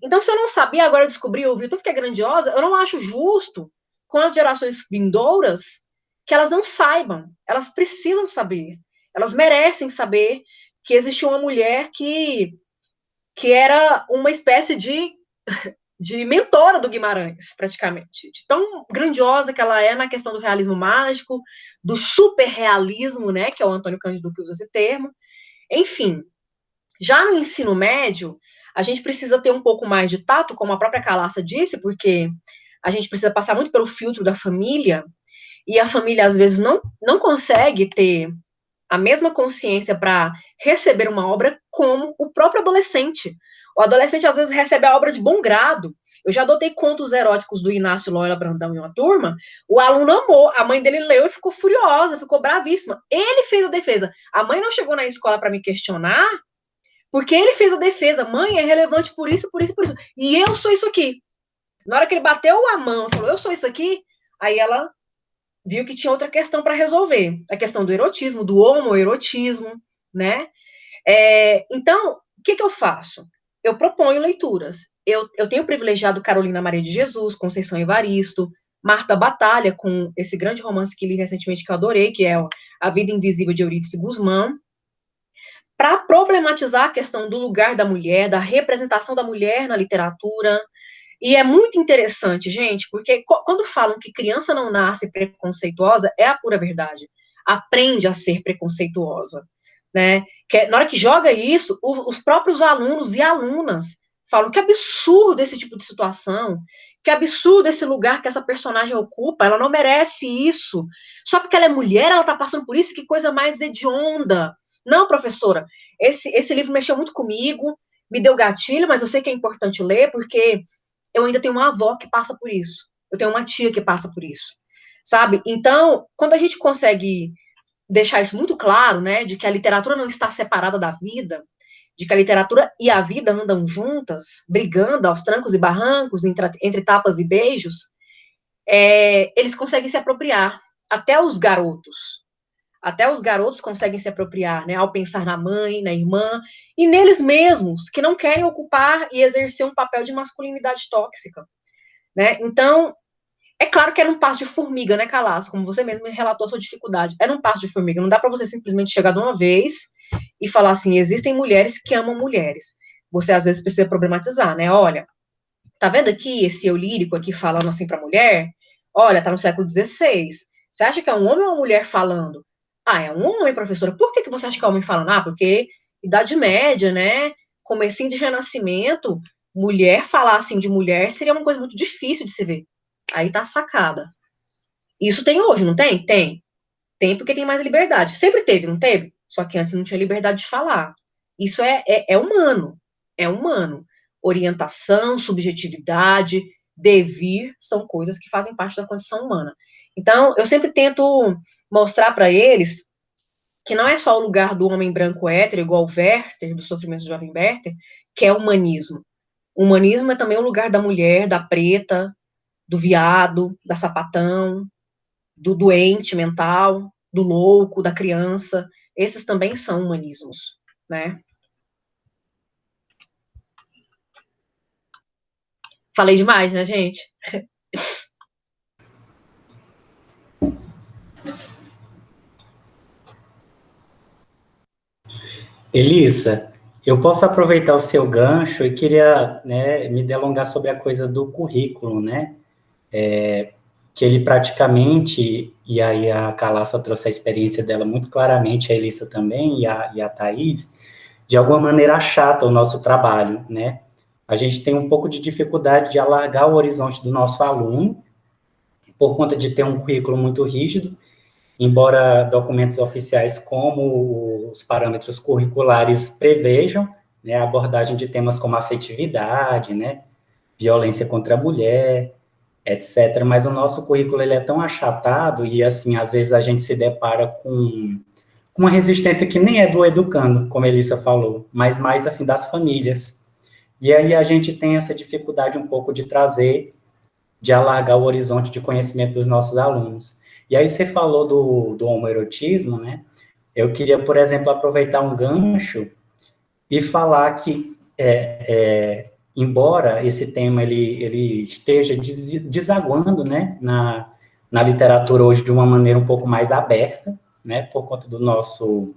Então, se eu não sabia, agora eu descobri, eu ouvi tudo que é grandiosa, eu não acho justo com as gerações vindouras que elas não saibam. Elas precisam saber. Elas merecem saber que existiu uma mulher que era uma espécie de mentora do Guimarães, praticamente. De tão grandiosa que ela é na questão do realismo mágico, do superrealismo, né, que é o Antônio Cândido que usa esse termo. Enfim, já no ensino médio, a gente precisa ter um pouco mais de tato, como a própria Calassa disse, porque a gente precisa passar muito pelo filtro da família, e a família, às vezes, não consegue ter a mesma consciência para receber uma obra como o próprio adolescente. O adolescente, às vezes, recebe a obra de bom grado, Eu já adotei contos eróticos do Inácio Loyola Brandão em uma turma, o aluno amou, a mãe dele leu e ficou furiosa, ficou bravíssima. Ele fez a defesa. A mãe não chegou na escola para me questionar, porque ele fez a defesa. Mãe, é relevante por isso, por isso, por isso. E eu sou isso aqui. Na hora que ele bateu a mão, falou, eu sou isso aqui, aí ela viu que tinha outra questão para resolver. A questão do erotismo, do homoerotismo, né? Então, o que eu faço? Eu proponho leituras. Eu tenho privilegiado Carolina Maria de Jesus, Conceição Evaristo, Marta Batalha, com esse grande romance que li recentemente que eu adorei, que é A Vida Invisível de Eurídice Guzmán, para problematizar a questão do lugar da mulher, da representação da mulher na literatura. E é muito interessante, gente, porque quando falam que criança não nasce preconceituosa, é a pura verdade. Aprende a ser preconceituosa, né? Na hora que joga isso, os próprios alunos e alunas falam que absurdo esse tipo de situação, que absurdo esse lugar que essa personagem ocupa, ela não merece isso. Só porque ela é mulher, ela tá passando por isso, que coisa mais hedionda. Não, professora, esse livro mexeu muito comigo, me deu gatilho, mas eu sei que é importante ler, porque eu ainda tenho uma avó que passa por isso. Eu tenho uma tia que passa por isso. Sabe? Então, quando a gente consegue deixar isso muito claro, né, de que a literatura não está separada da vida, de que a literatura e a vida andam juntas, brigando aos trancos e barrancos, entre tapas e beijos, eles conseguem se apropriar. Até os garotos conseguem se apropriar, né, ao pensar na mãe, na irmã, e neles mesmos, que não querem ocupar e exercer um papel de masculinidade tóxica, né? Então, é claro que era um passo de formiga, né, Calas? Como você mesmo relatou a sua dificuldade. Era um passo de formiga. Não dá para você simplesmente chegar de uma vez e falar assim, existem mulheres que amam mulheres. Você, às vezes, precisa problematizar, né? Olha, tá vendo aqui esse eu lírico aqui falando assim pra mulher? Olha, tá no século XVI. Você acha que é um homem ou uma mulher falando? Ah, é um homem, professora. Por que você acha que é um homem falando? Ah, porque Idade Média, né? Comecinho de Renascimento, mulher falar assim de mulher seria uma coisa muito difícil de se ver. Aí tá a sacada. Isso tem hoje, não tem? Tem. Tem porque tem mais liberdade. Sempre teve, não teve? Só que antes não tinha liberdade de falar. Isso é humano. É humano. Orientação, subjetividade, devir, são coisas que fazem parte da condição humana. Então, eu sempre tento mostrar para eles que não é só o lugar do homem branco hétero, igual o Werther, do Sofrimento do Jovem Werther, que é humanismo. O humanismo é também o lugar da mulher, da preta, do viado, da sapatão, do doente mental, do louco, da criança. Esses também são humanismos, né? Falei demais, né, gente? Elissa, eu posso aproveitar o seu gancho e queria, né, me delongar sobre a coisa do currículo, né? Que ele praticamente, e aí a Calassa trouxe a experiência dela muito claramente, a Elissa também, e a Thaís, de alguma maneira achata o nosso trabalho, né? A gente tem um pouco de dificuldade de alargar o horizonte do nosso aluno, por conta de ter um currículo muito rígido, embora documentos oficiais como os parâmetros curriculares prevejam, né, a abordagem de temas como afetividade, né, violência contra a mulher, etc. Mas o nosso currículo ele é tão achatado e, assim, às vezes a gente se depara com uma resistência que nem é do educando, como a Elissa falou, mas mais, assim, das famílias. E aí a gente tem essa dificuldade um pouco de trazer, de alargar o horizonte de conhecimento dos nossos alunos. E aí você falou do homoerotismo, né? Eu queria, por exemplo, aproveitar um gancho e falar que, embora esse tema ele esteja desaguando, né, na literatura hoje de uma maneira um pouco mais aberta, né, por conta do nosso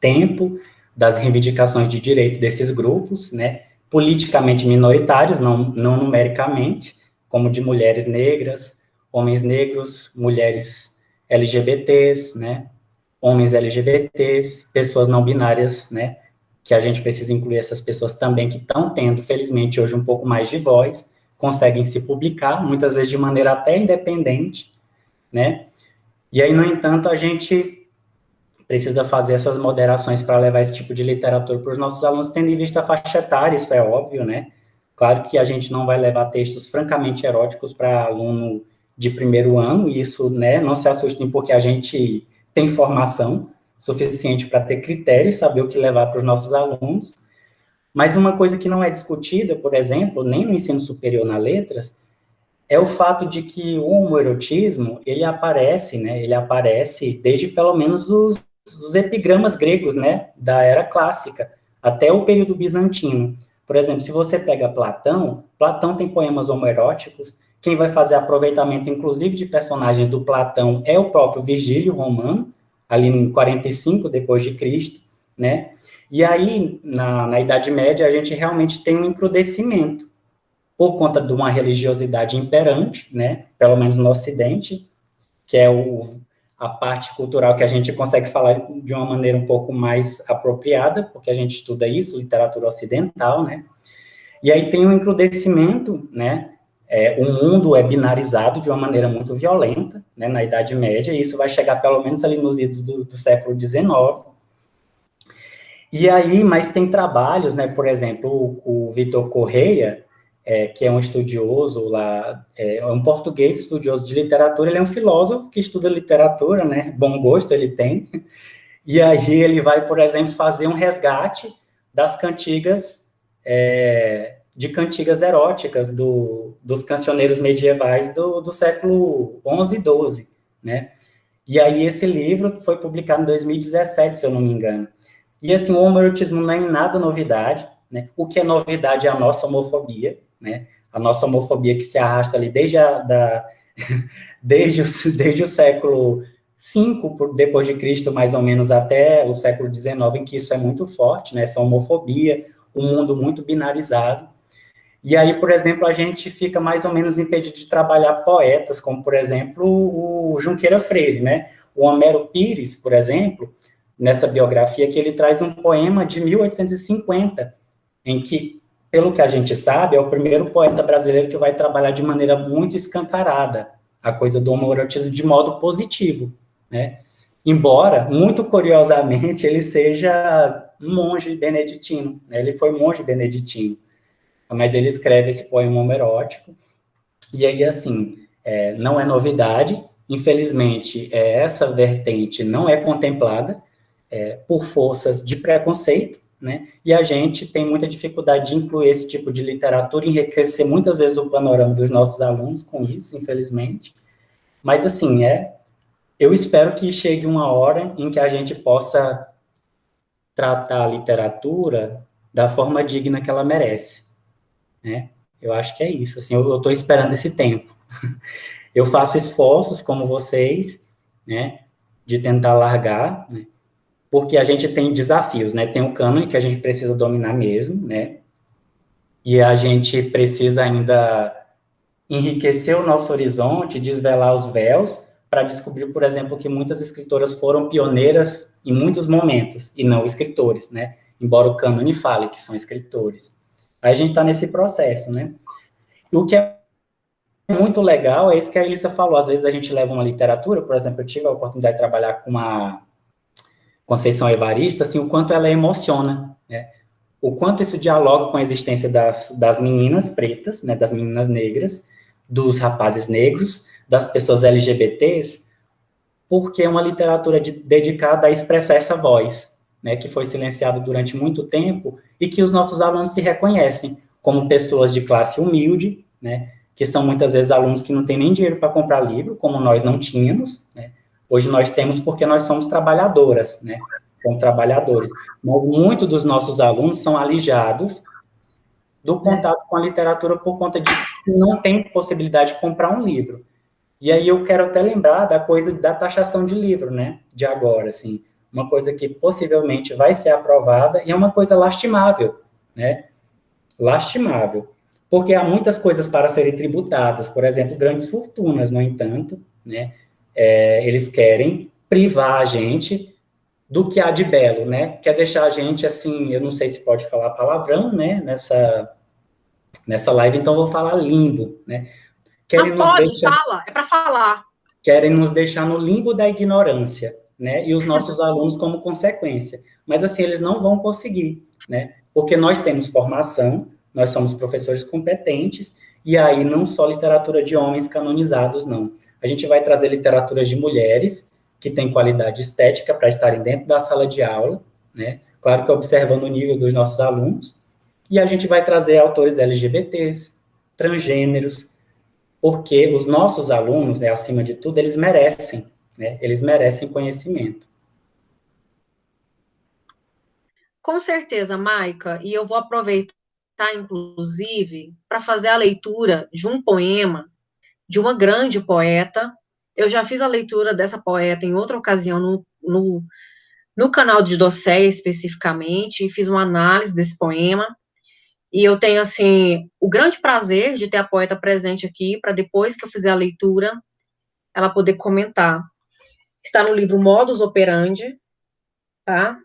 tempo, das reivindicações de direito desses grupos, né, politicamente minoritários, não numericamente, como de mulheres negras, homens negros, mulheres LGBTs, né, homens LGBTs, pessoas não binárias, né, que a gente precisa incluir essas pessoas também que estão tendo, felizmente, hoje um pouco mais de voz, conseguem se publicar, muitas vezes de maneira até independente, né, e aí, no entanto, a gente precisa fazer essas moderações para levar esse tipo de literatura para os nossos alunos, tendo em vista a faixa etária, isso é óbvio, né, Claro que a gente não vai levar textos francamente eróticos para aluno de primeiro ano, e isso, né, não se assustem, porque a gente tem formação suficiente para ter critério e saber o que levar para os nossos alunos. Mas uma coisa que não é discutida, por exemplo, nem no ensino superior na letras, é o fato de que o homoerotismo, ele aparece, né, ele aparece desde pelo menos os epigramas gregos, né, da era clássica, até o período bizantino. Por exemplo, se você pega Platão, Platão tem poemas homoeróticos, quem vai fazer aproveitamento, inclusive, de personagens do Platão é o próprio Virgílio Romano, ali em 45 depois de Cristo, né? E aí, na Idade Média, a gente realmente tem um encrudecimento, por conta de uma religiosidade imperante, né? Pelo menos no Ocidente, que é a parte cultural que a gente consegue falar de uma maneira um pouco mais apropriada, porque a gente estuda isso, literatura ocidental, né? E aí tem um encrudecimento, né? O mundo é binarizado de uma maneira muito violenta, né, na Idade Média, e isso vai chegar pelo menos ali nos idos do século XIX. E aí, mas tem trabalhos, né, por exemplo, o Vitor Correia, que é um estudioso lá, é um português estudioso de literatura, ele é um filósofo que estuda literatura, né, bom gosto ele tem, e aí ele vai, por exemplo, fazer um resgate das cantigas, de cantigas eróticas dos cancioneiros medievais do século XI e XII, né? E aí esse livro foi publicado em 2017, se eu não me engano. E assim, o homoerotismo não é em nada novidade, né? O que é novidade é a nossa homofobia, né? A nossa homofobia que se arrasta ali desde o século V depois de Cristo, mais ou menos, até o século XIX, em que isso é muito forte, né? Essa homofobia, um mundo muito binarizado. E aí, por exemplo, a gente fica mais ou menos impedido de trabalhar poetas, como, por exemplo, o Junqueira Freire, né? O Homero Pires, por exemplo, nessa biografia, que ele traz um poema de 1850, em que, pelo que a gente sabe, é o primeiro poeta brasileiro que vai trabalhar de maneira muito escancarada a coisa do homoerotismo de modo positivo, né? Embora, muito curiosamente, ele seja um monge beneditino, né? Ele foi monge beneditino, mas ele escreve esse poema homoerótico, e aí, assim, não é novidade, infelizmente, essa vertente não é contemplada por forças de preconceito, né, e a gente tem muita dificuldade de incluir esse tipo de literatura, enriquecer muitas vezes o panorama dos nossos alunos com isso, infelizmente, mas, assim, eu espero que chegue uma hora em que a gente possa tratar a literatura da forma digna que ela merece, né? Eu acho que é isso, assim, eu estou esperando esse tempo. Eu faço esforços, como vocês, né, de tentar largar, né, porque a gente tem desafios, né, tem o cânone que a gente precisa dominar mesmo, né, e a gente precisa ainda enriquecer o nosso horizonte, desvelar os véus, para descobrir, por exemplo, que muitas escritoras foram pioneiras em muitos momentos, e não escritores, né, embora o cânone fale que são escritores. Aí a gente está nesse processo, né? O que é muito legal é isso que a Elissa falou. Às vezes a gente leva uma literatura, por exemplo, eu tive a oportunidade de trabalhar com a Conceição Evaristo, assim, o quanto ela emociona, né? O quanto isso dialoga com a existência das meninas pretas, né, das meninas negras, dos rapazes negros, das pessoas LGBTs, porque é uma literatura dedicada a expressar essa voz, né, que foi silenciada durante muito tempo e que os nossos alunos se reconhecem como pessoas de classe humilde, né, que são muitas vezes alunos que não têm nem dinheiro para comprar livro, como nós não tínhamos, né. Hoje nós temos porque nós somos trabalhadoras, né, somos trabalhadores, mas muitos dos nossos alunos são alijados do contato com a literatura por conta de que não tem possibilidade de comprar um livro. E aí eu quero até lembrar da coisa da taxação de livro, né, de agora, assim, uma coisa que possivelmente vai ser aprovada e é uma coisa lastimável, né, lastimável, porque há muitas coisas para serem tributadas, por exemplo, grandes fortunas, no entanto, né, eles querem privar a gente do que há de belo, né, quer deixar a gente, assim, eu não sei se pode falar palavrão, né, nessa live, então vou falar limbo, né. Não pode, fala, é para falar. Querem nos deixar no limbo da ignorância, né, e os nossos alunos como consequência, mas assim, eles não vão conseguir, né, porque nós temos formação, nós somos professores competentes, e aí não só literatura de homens canonizados, não. A gente vai trazer literaturas de mulheres, que têm qualidade estética para estarem dentro da sala de aula, né? Claro que observando o nível dos nossos alunos, e a gente vai trazer autores LGBTs, transgêneros, porque os nossos alunos, né, acima de tudo, eles merecem, né? Eles merecem conhecimento. Com certeza, Maica, e eu vou aproveitar, inclusive, para fazer a leitura de um poema de uma grande poeta. Eu já fiz a leitura dessa poeta em outra ocasião no canal de Docéia, especificamente, e fiz uma análise desse poema. E eu tenho, assim, o grande prazer de ter a poeta presente aqui, para depois que eu fizer a leitura, ela poder comentar. Está no livro Modus Operandi, tá?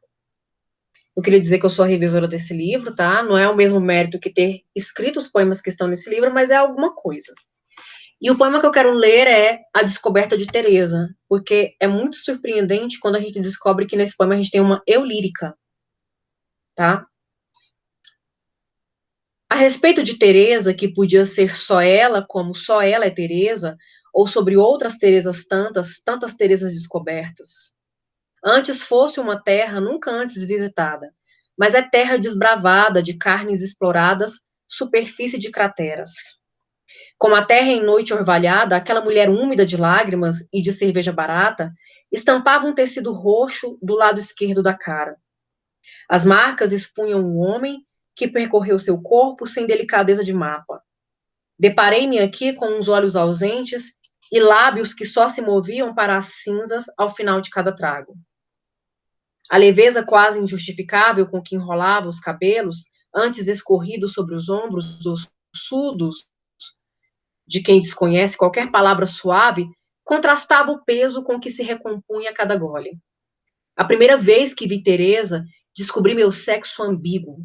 Eu queria dizer que eu sou a revisora desse livro, tá? Não é o mesmo mérito que ter escrito os poemas que estão nesse livro, mas é alguma coisa. E o poema que eu quero ler é A Descoberta de Teresa, porque é muito surpreendente quando a gente descobre que nesse poema a gente tem uma eu lírica, tá? A respeito de Teresa, que podia ser só ela, como só ela é Teresa, ou sobre outras Teresas tantas Teresas descobertas. Antes fosse uma terra nunca antes visitada, mas é terra desbravada de carnes exploradas, superfície de crateras. Como a terra em noite orvalhada, aquela mulher úmida de lágrimas e de cerveja barata estampava um tecido roxo do lado esquerdo da cara. As marcas expunham um homem que percorreu seu corpo sem delicadeza de mapa. Deparei-me aqui com uns olhos ausentes e lábios que só se moviam para as cinzas ao final de cada trago. A leveza quase injustificável com que enrolava os cabelos, antes escorridos sobre os ombros ossudos de quem desconhece qualquer palavra suave, contrastava o peso com que se recompunha a cada gole. A primeira vez que vi Teresa, descobri meu sexo ambíguo.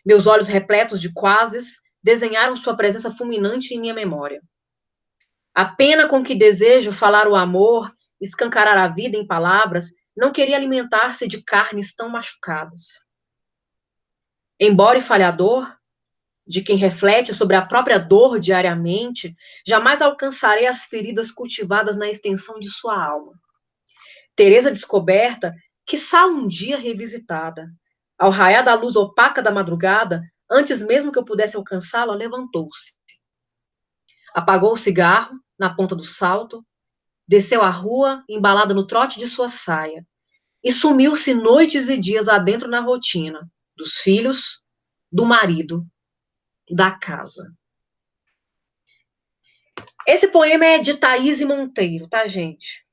Meus olhos repletos de quases desenharam sua presença fulminante em minha memória. A pena com que desejo falar o amor, escancarar a vida em palavras, não queria alimentar-se de carnes tão machucadas. Embora falhador, de quem reflete sobre a própria dor diariamente, jamais alcançarei as feridas cultivadas na extensão de sua alma. Teresa descoberta, quiçá um dia revisitada. Ao raiar da luz opaca da madrugada, antes mesmo que eu pudesse alcançá-la, levantou-se. Apagou o cigarro na ponta do salto, desceu a rua, embalada no trote de sua saia, e sumiu-se noites e dias adentro na rotina dos filhos, do marido, da casa. Esse poema é de Thaís Monteiro, tá, gente?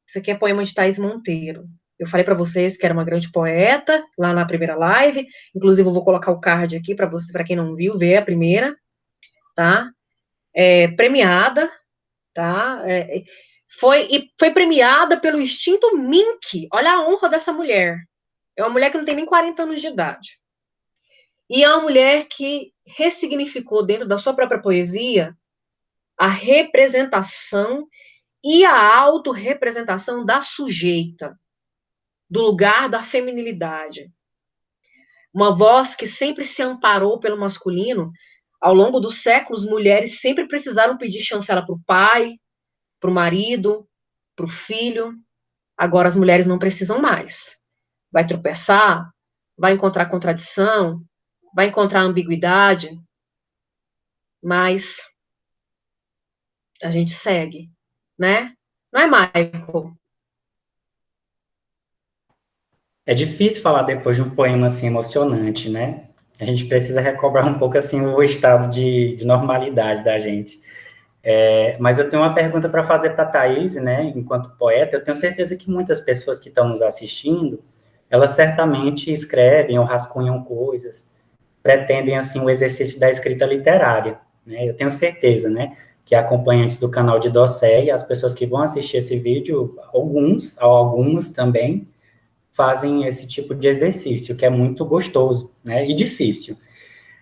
Esse aqui é poema de Thaís Monteiro. Eu falei para vocês que era uma grande poeta, lá na primeira live. Inclusive, eu vou colocar o card aqui para você, para quem não viu, ver a primeira, tá? Premiada, tá? Foi premiada pelo Extinto Mink. Olha a honra dessa mulher. É uma mulher que não tem nem 40 anos de idade. E é uma mulher que ressignificou dentro da sua própria poesia a representação e a autorrepresentação da sujeita, do lugar da feminilidade. Uma voz que sempre se amparou pelo masculino. Ao longo dos séculos, mulheres sempre precisaram pedir chancela para o pai, para o marido, para o filho. Agora as mulheres não precisam mais. Vai tropeçar, vai encontrar contradição, vai encontrar ambiguidade, mas a gente segue, né? Não é, Michael? É difícil falar depois de um poema assim emocionante, né? A gente precisa recobrar um pouco assim o estado de normalidade da gente. Mas eu tenho uma pergunta para fazer para a Thaís, né? Enquanto poeta, eu tenho certeza que muitas pessoas que estão nos assistindo, elas certamente escrevem ou rascunham coisas, pretendem assim o exercício da escrita literária, né? Eu tenho certeza, né? Que acompanhantes do canal de Docéia, as pessoas que vão assistir esse vídeo, algumas também, fazem esse tipo de exercício, que é muito gostoso, né, e difícil.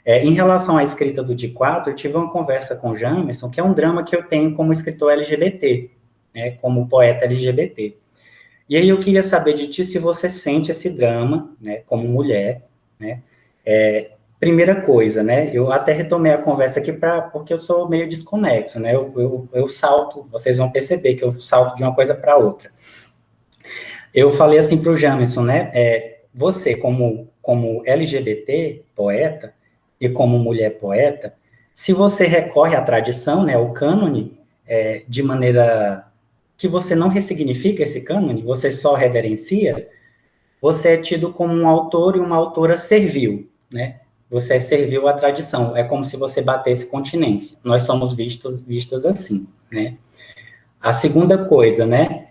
Em relação à escrita do D4, eu tive uma conversa com o Jamerson, que é um drama que eu tenho como escritor LGBT, né, como poeta LGBT. E aí eu queria saber de ti se você sente esse drama, né, como mulher, né, primeira coisa, né? Eu até retomei a conversa aqui porque eu sou meio desconexo, né? Eu salto, vocês vão perceber que eu salto de uma coisa para outra. Eu falei assim para o Jamerson, né? Você, como LGBT poeta e como mulher poeta, se você recorre à tradição, né, o cânone, de maneira que você não ressignifica esse cânone, você só reverencia, você é tido como um autor e uma autora servil, né? Você é servil à tradição, é como se você batesse continência. Nós somos vistos assim, né? A segunda coisa, né?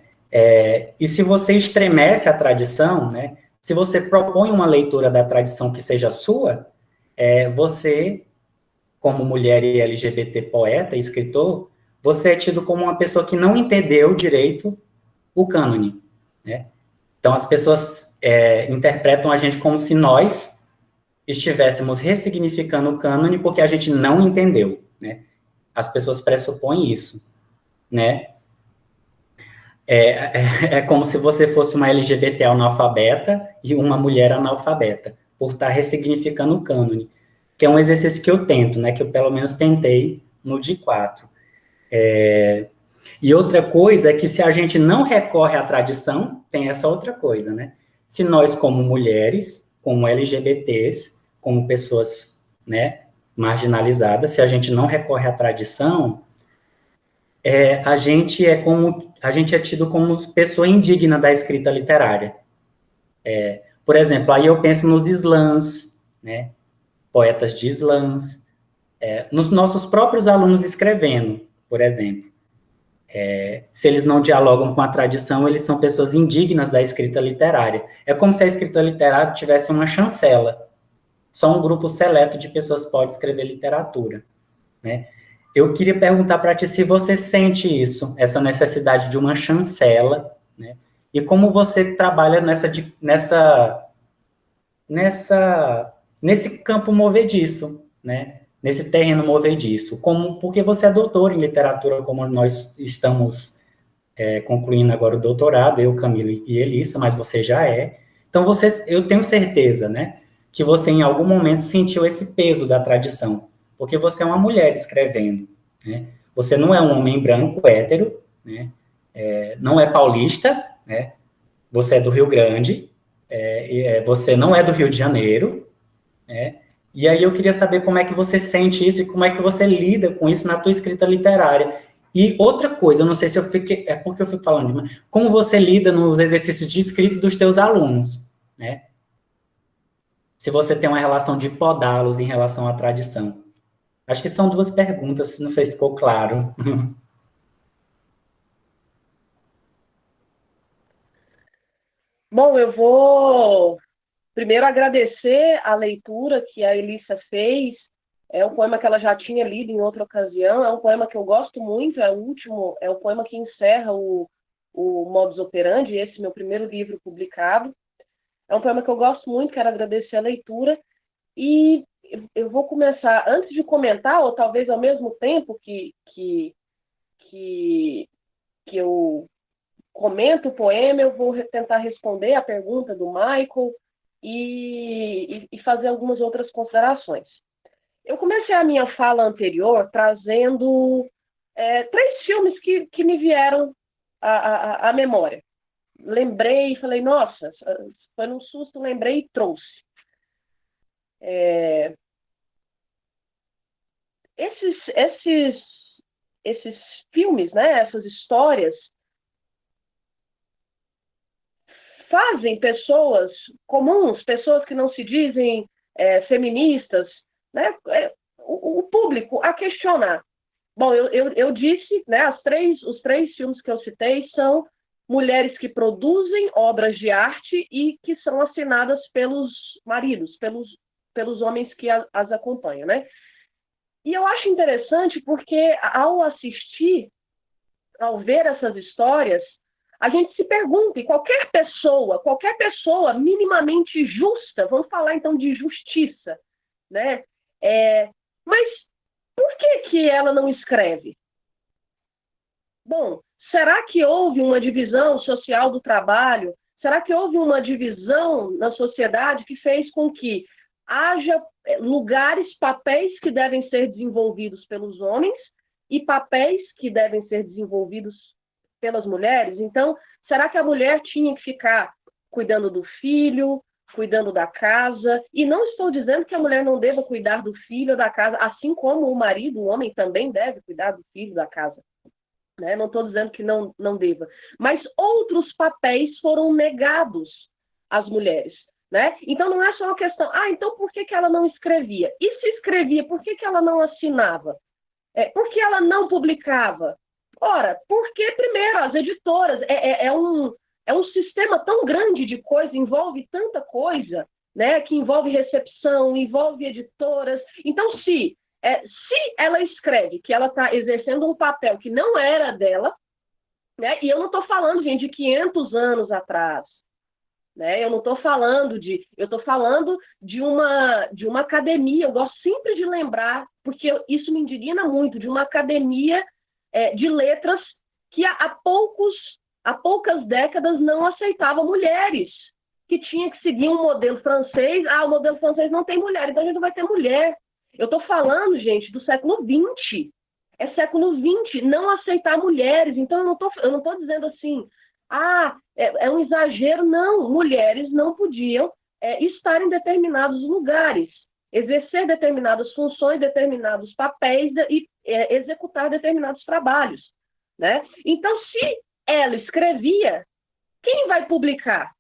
E se você estremece a tradição, né? Se você propõe uma leitura da tradição que seja sua, você, como mulher e LGBT poeta e escritor, você é tido como uma pessoa que não entendeu direito o cânone, né? Então, as pessoas interpretam a gente como se nós estivéssemos ressignificando o cânone porque a gente não entendeu, né? As pessoas pressupõem isso, né? É como se você fosse uma LGBT analfabeta e uma mulher analfabeta, por estar ressignificando o cânone, que é um exercício que eu tento, né? Que eu pelo menos tentei no D4. E outra coisa é que se a gente não recorre à tradição, tem essa outra coisa, né? Se nós, como mulheres, como LGBTs, como pessoas, né, marginalizadas, se a gente não recorre à tradição, a gente é tido como pessoa indigna da escrita literária. Por exemplo, aí eu penso nos slams, né? Poetas de slams, nos nossos próprios alunos escrevendo, por exemplo. Se eles não dialogam com a tradição, eles são pessoas indignas da escrita literária. É como se a escrita literária tivesse uma chancela. Só um grupo seleto de pessoas pode escrever literatura, né? Eu queria perguntar para ti se você sente isso, essa necessidade de uma chancela, né? E como você trabalha nesse campo movediço, né? Nesse terreno movediço. Porque você é doutor em literatura, como nós estamos concluindo agora o doutorado, eu, Camila e Elissa, mas você já é. Então, eu tenho certeza, né, que você em algum momento sentiu esse peso da tradição, porque você é uma mulher escrevendo, né? Você não é um homem branco, hétero, né? Não é paulista, né? Você é do Rio Grande, você não é do Rio de Janeiro, né? E aí eu queria saber como é que você sente isso e como é que você lida com isso na tua escrita literária. E outra coisa, eu não sei se eu fiquei, é porque eu fico falando, mas como você lida nos exercícios de escrita dos teus alunos, né? Se você tem uma relação de podá-los em relação à tradição. Acho que são duas perguntas, não sei se ficou claro. Bom, eu vou primeiro agradecer a leitura que a Elissa fez. É um poema que ela já tinha lido em outra ocasião, é um poema que eu gosto muito, é o poema que encerra o Modus Operandi, esse meu primeiro livro publicado. É um poema que eu gosto muito, quero agradecer a leitura. E eu vou começar, antes de comentar, ou talvez ao mesmo tempo que eu comento o poema, eu vou tentar responder a pergunta do Michael e fazer algumas outras considerações. Eu comecei a minha fala anterior trazendo 3 filmes que me vieram à memória. Lembrei e falei, nossa, foi num susto, lembrei e trouxe. Esses filmes, né, essas histórias, fazem pessoas comuns, pessoas que não se dizem feministas, né, o público a questionar. Bom, eu disse, né, os 3 filmes que eu citei são mulheres que produzem obras de arte e que são assinadas pelos maridos, pelos homens que as acompanham, né? E eu acho interessante porque ao ver essas histórias, a gente se pergunta, e qualquer pessoa minimamente justa, vamos falar então de justiça, né? Mas por que ela não escreve? Bom, será que houve uma divisão social do trabalho? Será que houve uma divisão na sociedade que fez com que haja lugares, papéis que devem ser desenvolvidos pelos homens e papéis que devem ser desenvolvidos pelas mulheres. Então, será que a mulher tinha que ficar cuidando do filho, cuidando da casa? E não estou dizendo que a mulher não deva cuidar do filho ou da casa, assim como o marido, o homem também deve cuidar do filho, da casa. Né? Não estou dizendo que não deva. Mas outros papéis foram negados às mulheres. Né? Então, não é só uma questão, então por que ela não escrevia? E se escrevia, por que ela não assinava? Por que ela não publicava? Ora, porque, primeiro, as editoras, é um sistema tão grande de coisa, envolve tanta coisa, né, que envolve recepção, envolve editoras. Então, se ela escreve que ela está exercendo um papel que não era dela, né, e eu não estou falando, gente, de 500 anos atrás, né, eu não estou falando eu estou falando de uma academia, eu gosto sempre de lembrar, porque isso me indigna muito, de uma academia de letras que há poucas décadas não aceitava mulheres, que tinha que seguir um modelo francês. O modelo francês não tem mulher, então a gente não vai ter mulher. Eu estou falando, gente, do século XX. É século XX, não aceitar mulheres. Então eu não estou dizendo assim, é um exagero. Não, mulheres não podiam estar em determinados lugares, exercer determinadas funções, determinados papéis e executar determinados trabalhos. Né? Então, se ela escrevia, quem vai publicar?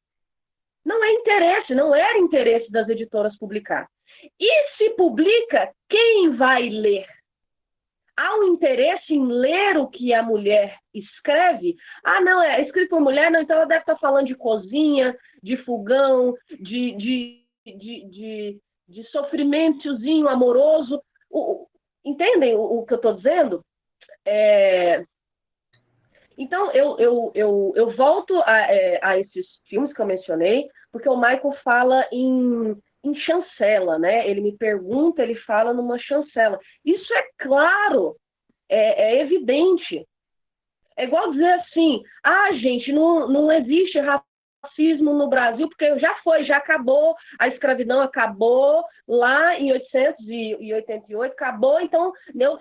Não era interesse das editoras publicar. E se publica, quem vai ler? Há um interesse em ler o que a mulher escreve? Não, é escrito por mulher, não, então ela deve estar falando de cozinha, de fogão, de sofrimentozinho amoroso. Entendem o que eu estou dizendo? Então, eu volto a esses filmes que eu mencionei, porque o Michael fala em chancela, né? Ele me pergunta, ele fala numa chancela. Isso é claro, é evidente. É igual dizer assim, gente, não existe racismo no Brasil, porque já acabou, a escravidão acabou lá em 1888, acabou, então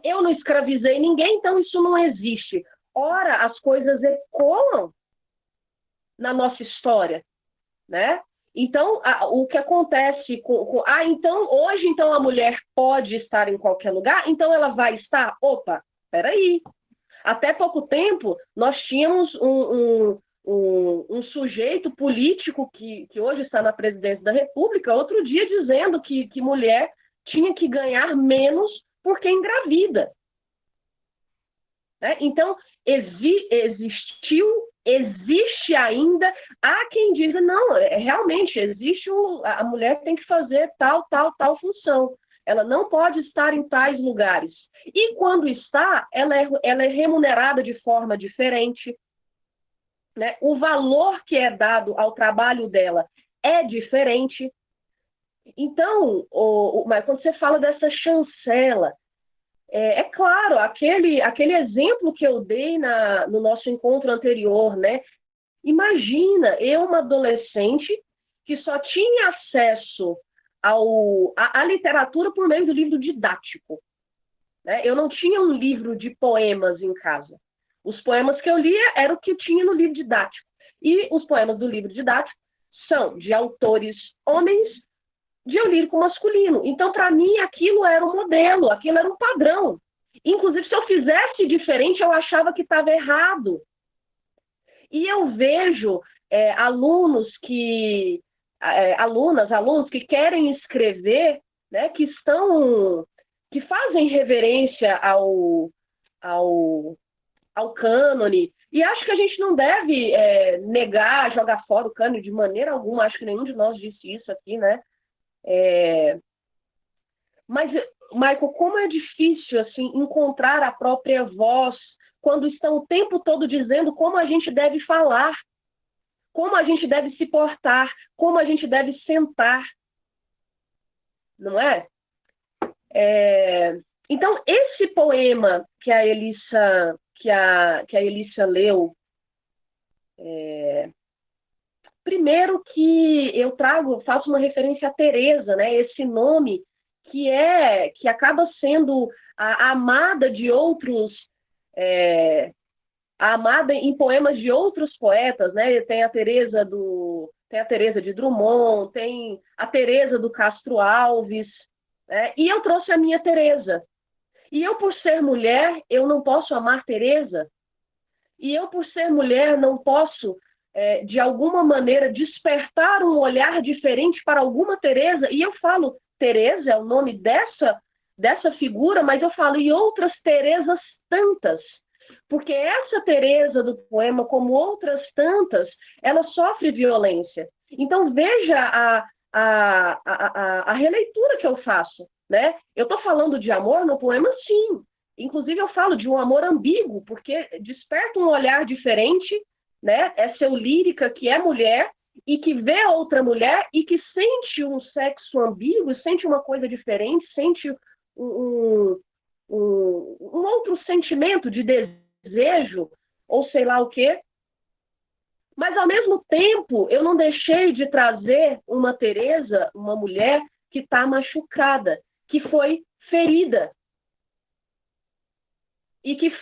eu não escravizei ninguém, então isso não existe. Ora, as coisas ecoam na nossa história, né? Então, o que acontece então, hoje, então, a mulher pode estar em qualquer lugar, então ela vai estar? Opa, peraí. Até pouco tempo, nós tínhamos um sujeito político que hoje está na presidência da República, outro dia dizendo que mulher tinha que ganhar menos porque engravida. Né? Então, existe ainda, há quem diga, não, realmente existe, a mulher tem que fazer tal função, ela não pode estar em tais lugares. E quando está, ela é remunerada de forma diferente, né? O valor que é dado ao trabalho dela é diferente. Então, mas quando você fala dessa chancela, é claro, aquele exemplo que eu dei no nosso encontro anterior, né? Imagina, eu, uma adolescente, que só tinha acesso à literatura por meio do livro didático. Né? Eu não tinha um livro de poemas em casa. Os poemas que eu lia eram o que tinha no livro didático. E os poemas do livro didático são de autores homens, de eu lírico masculino. Então, para mim, aquilo era um modelo, aquilo era um padrão. Inclusive, se eu fizesse diferente, eu achava que estava errado. E eu vejo alunos que querem escrever, né, que fazem reverência ao cânone. E acho que a gente não deve negar, jogar fora o cânone de maneira alguma. Acho que nenhum de nós disse isso aqui, né? Mas, Michael, como é difícil assim, encontrar a própria voz quando estão o tempo todo dizendo como a gente deve falar, como a gente deve se portar, como a gente deve sentar, não é? Então, esse poema que a Elissa leu, primeiro que eu faço uma referência a Teresa, né? Esse nome que acaba sendo a amada de outros, a amada em poemas de outros poetas, né? Tem a Teresa de Drummond, tem a Teresa do Castro Alves, né? E eu trouxe a minha Teresa. E eu, por ser mulher, eu não posso amar Teresa. E eu, por ser mulher, não posso, de alguma maneira, despertar um olhar diferente para alguma Teresa. E eu falo, Teresa é o nome dessa figura, mas eu falo, e outras Teresas tantas. Porque essa Teresa do poema, como outras tantas, ela sofre violência. Então, veja a releitura que eu faço, né? Eu estou falando de amor no poema, sim. Inclusive, eu falo de um amor ambíguo, porque desperta um olhar diferente, né? Essa lírica que é mulher e que vê outra mulher e que sente um sexo ambíguo, sente uma coisa diferente, sente um outro sentimento de desejo, ou sei lá o quê. Mas, ao mesmo tempo, eu não deixei de trazer uma Teresa, uma mulher que está machucada, que foi ferida. E que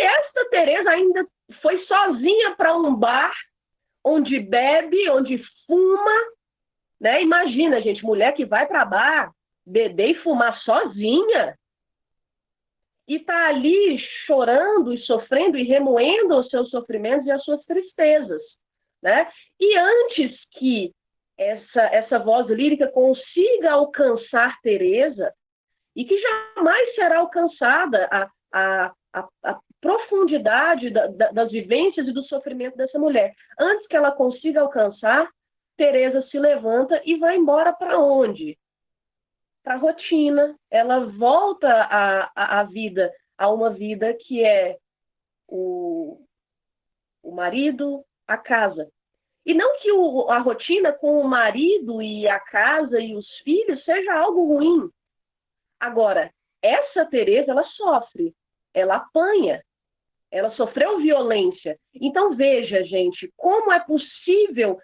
esta Teresa ainda foi sozinha para um bar onde bebe, onde fuma, né? Imagina, gente, mulher que vai para bar, beber e fumar sozinha e tá ali chorando e sofrendo e remoendo os seus sofrimentos e as suas tristezas, né? E antes que essa voz lírica consiga alcançar Teresa, e que jamais será alcançada a profundidade das vivências e do sofrimento dessa mulher. Antes que ela consiga alcançar, Teresa se levanta e vai embora para onde? Para a rotina. Ela volta à vida, a uma vida que é o marido, a casa. E não que a rotina com o marido e a casa e os filhos seja algo ruim. Agora, essa Teresa, ela sofre, ela apanha, ela sofreu violência. Então, veja, gente, como é possível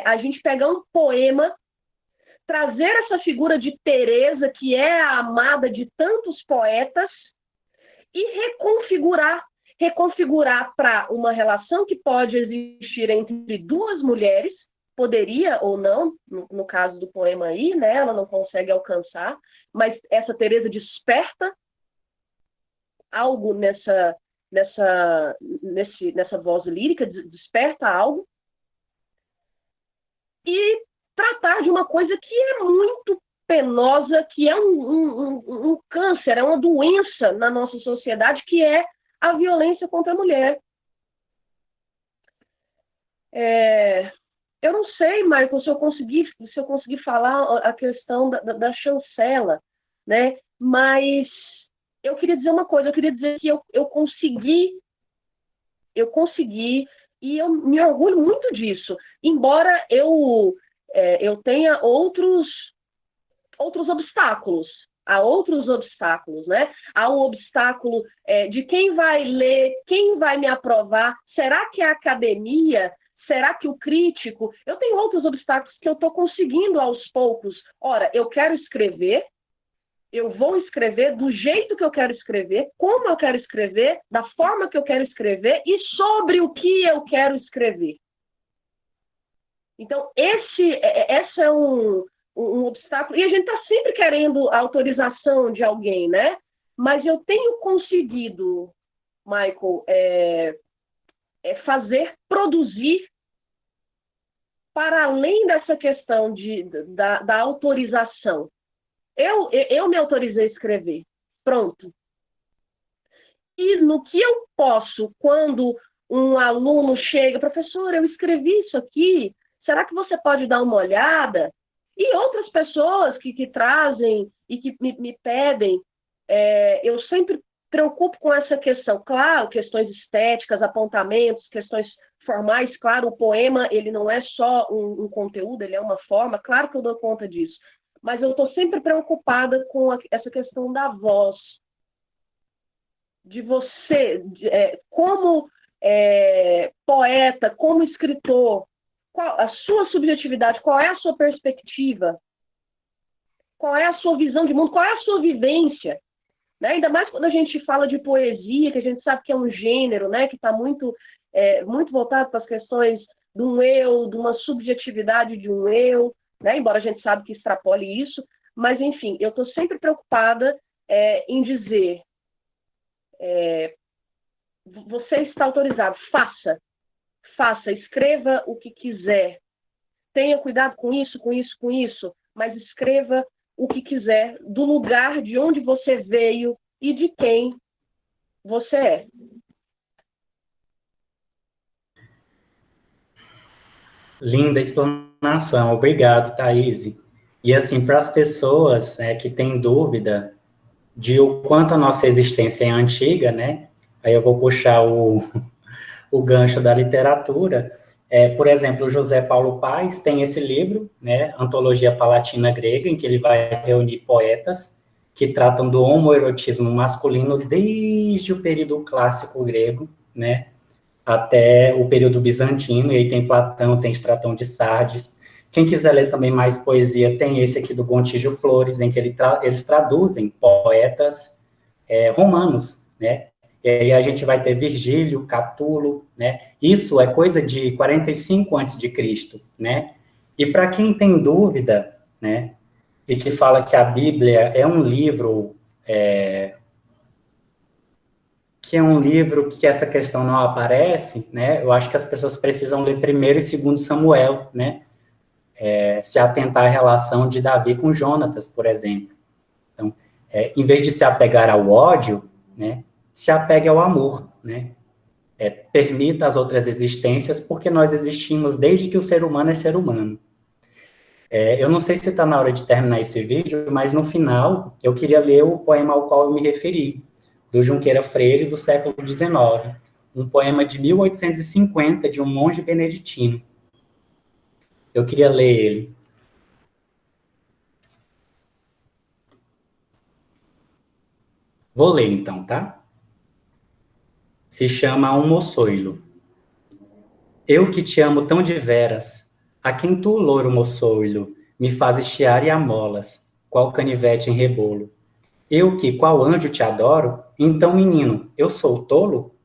a gente pegar um poema, trazer essa figura de Teresa, que é a amada de tantos poetas, e reconfigurar para uma relação que pode existir entre duas mulheres, poderia ou não, no caso do poema aí, né, ela não consegue alcançar, mas essa Teresa desperta algo nessa voz lírica, desperta algo, e tratar de uma coisa que é muito penosa, que é um câncer, é uma doença na nossa sociedade, que é a violência contra a mulher. Eu não sei, Michael, se eu conseguir falar a questão da chancela, né? Mas eu queria dizer uma coisa, eu queria dizer que eu consegui, e eu me orgulho muito disso, embora eu tenha outros obstáculos. Há outros obstáculos, né? Há um obstáculo de quem vai ler, quem vai me aprovar, será que a academia, será que o crítico? Eu tenho outros obstáculos que eu estou conseguindo aos poucos. Ora, eu quero escrever, eu vou escrever do jeito que eu quero escrever, como eu quero escrever, da forma que eu quero escrever e sobre o que eu quero escrever. Então, esse é um obstáculo. E a gente está sempre querendo a autorização de alguém, né? Mas eu tenho conseguido, Michael, produzir para além dessa questão da autorização. Eu me autorizei a escrever. Pronto. E no que eu posso, quando um aluno chega, professor, eu escrevi isso aqui, será que você pode dar uma olhada? E outras pessoas que trazem e que me pedem, eu sempre preocupo com essa questão. Claro, questões estéticas, apontamentos, questões formais. Claro, o poema ele não é só um conteúdo, ele é uma forma. Claro que eu dou conta disso. Mas eu estou sempre preocupada com essa questão da voz. De você, como poeta, como escritor, qual a sua subjetividade, qual é a sua perspectiva? qual é a sua visão de mundo, qual é a sua vivência, né? Ainda mais quando a gente fala de poesia, que a gente sabe que é um gênero, né, que está muito, muito voltado para as questões de um eu, de uma subjetividade de um eu, né? Embora a gente sabe que extrapole isso, mas, enfim, eu estou sempre preocupada em dizer, você está autorizado, faça, escreva o que quiser, tenha cuidado com isso, mas escreva o que quiser, do lugar de onde você veio e de quem você é. Linda explanação, obrigado, Thaís. E assim, para as pessoas que têm dúvida de o quanto a nossa existência é antiga, né? Aí eu vou puxar o gancho da literatura. Por exemplo, o José Paulo Paes tem esse livro, né, Antologia Palatina Grega, em que ele vai reunir poetas que tratam do homoerotismo masculino desde o período clássico grego, né, até o período bizantino, e aí tem Platão, tem Estratão de Sardes. Quem quiser ler também mais poesia, tem esse aqui do Gontijo Flores, em que eles traduzem poetas romanos, né? E aí a gente vai ter Virgílio, Catulo, né? Isso é coisa de 45 a.C., né? E para quem tem dúvida, né, e que fala que a Bíblia é um livro que essa questão não aparece, né? Eu acho que as pessoas precisam ler primeiro e segundo Samuel, né? Se atentar à relação de Davi com Jonatas, por exemplo. Então, em vez de se apegar ao ódio, né, se apegue ao amor, né? Permita as outras existências, porque nós existimos desde que o ser humano é ser humano. Eu não sei se está na hora de terminar esse vídeo, mas no final eu queria ler o poema ao qual eu me referi, do Junqueira Freire, do século XIX, um poema de 1850, de um monge beneditino. Eu queria ler ele. Vou ler então, tá? Se chama Um Moçoilo. Eu que te amo tão de veras, a quem tu, louro moçoilo, me fazes chiar e amolas, qual canivete em rebolo. Eu que, qual anjo te adoro, então, menino, eu sou tolo?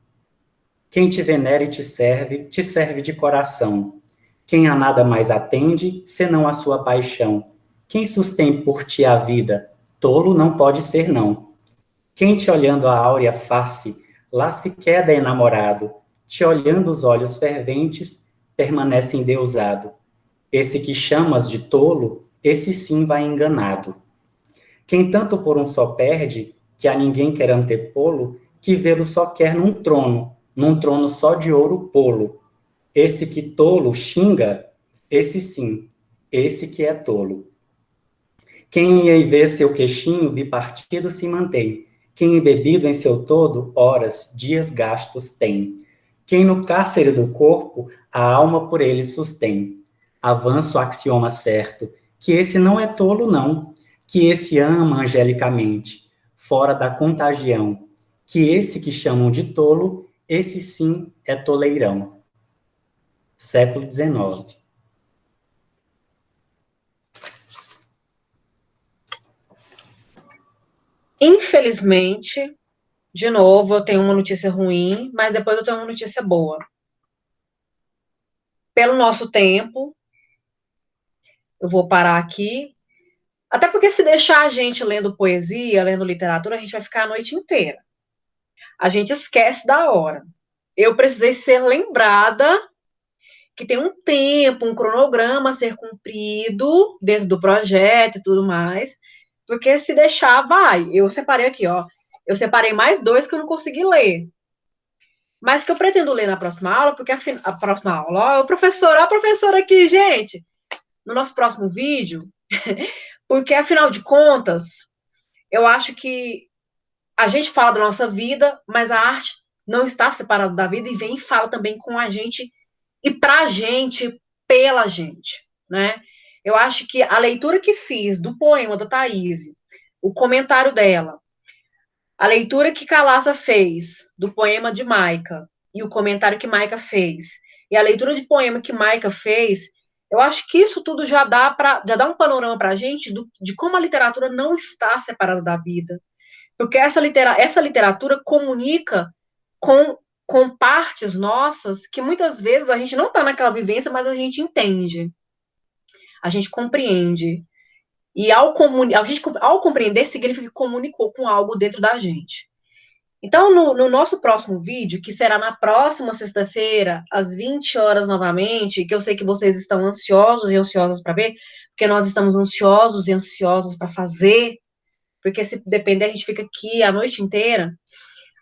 Quem te venera e te serve de coração. Quem a nada mais atende, senão a sua paixão. Quem sustém por ti a vida, tolo não pode ser não. Quem te olhando a áurea face, lá se queda enamorado, te olhando os olhos ferventes, permanece endeusado. Esse que chamas de tolo, esse sim vai enganado. Quem tanto por um só perde, que a ninguém quer antepô-lo, que vê-lo só quer num trono só de ouro pô-lo. Esse que tolo xinga, esse sim, esse que é tolo. Quem em ver seu queixinho bipartido se mantém, quem embebido em seu todo, horas, dias gastos tem. Quem no cárcere do corpo, a alma por ele sustém. Avança o axioma certo, que esse não é tolo não, que esse ama angelicamente, fora da contagião, que esse que chamam de tolo, esse sim é toleirão. Século XIX. Infelizmente, de novo, eu tenho uma notícia ruim, mas depois eu tenho uma notícia boa. Pelo nosso tempo, eu vou parar aqui. Até porque se deixar a gente lendo poesia, lendo literatura, a gente vai ficar a noite inteira. A gente esquece da hora. Eu precisei ser lembrada que tem um tempo, um cronograma a ser cumprido dentro do projeto e tudo mais, porque se deixar, vai. Eu separei aqui, ó. Eu separei mais 2 que eu não consegui ler. Mas que eu pretendo ler na próxima aula, porque a próxima aula, ó, a professora aqui, gente, no nosso próximo vídeo, porque afinal de contas, eu acho que a gente fala da nossa vida, mas a arte não está separada da vida e vem e fala também com a gente e pra gente, pela gente, né? Eu acho que a leitura que fiz do poema da Thaís, o comentário dela, a leitura que Calassa fez do poema de Maica e o comentário que Maica fez, e a leitura de poema que Maica fez, Eu acho que isso tudo já dá um panorama para a gente de como a literatura não está separada da vida. Porque essa literatura comunica com partes nossas que muitas vezes a gente não está naquela vivência, mas a gente entende, a gente compreende. E ao compreender, significa que comunicou com algo dentro da gente. Então, no nosso próximo vídeo, que será na próxima sexta-feira, às 20 horas novamente, que eu sei que vocês estão ansiosos e ansiosas para ver, porque nós estamos ansiosos e ansiosas para fazer, porque se depender, a gente fica aqui a noite inteira.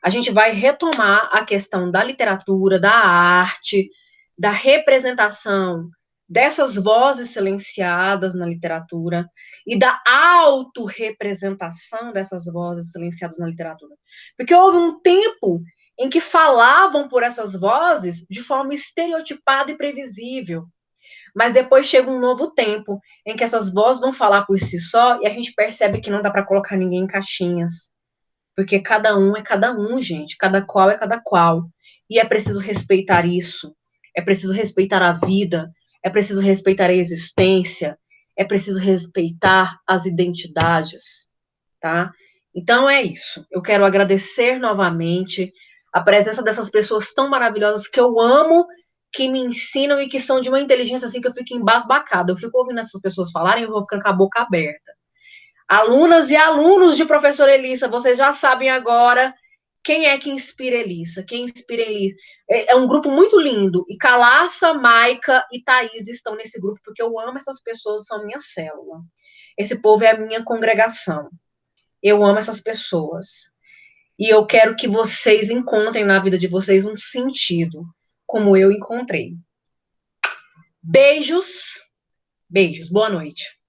A gente vai retomar a questão da literatura, da arte, da representação dessas vozes silenciadas na literatura e da autorrepresentação dessas vozes silenciadas na literatura. Porque houve um tempo em que falavam por essas vozes de forma estereotipada e previsível. Mas depois chega um novo tempo em que essas vozes vão falar por si só e a gente percebe que não dá para colocar ninguém em caixinhas. Porque cada um é cada um, gente. Cada qual é cada qual. E é preciso respeitar isso. É preciso respeitar a vida. É preciso respeitar a existência. É preciso respeitar as identidades. Tá? Então é isso. Eu quero agradecer novamente a presença dessas pessoas tão maravilhosas que eu amo, que me ensinam e que são de uma inteligência assim que eu fico embasbacada. Eu fico ouvindo essas pessoas falarem e eu vou ficando com a boca aberta. Alunas e alunos de professora Elissa, vocês já sabem agora quem é que inspira Elissa. Quem inspira Elissa? É um grupo muito lindo. E Calaça, Maica e Thaís estão nesse grupo, porque eu amo essas pessoas, são minha célula. Esse povo é a minha congregação. Eu amo essas pessoas. E eu quero que vocês encontrem na vida de vocês um sentido, como eu encontrei. Beijos. Beijos. Boa noite.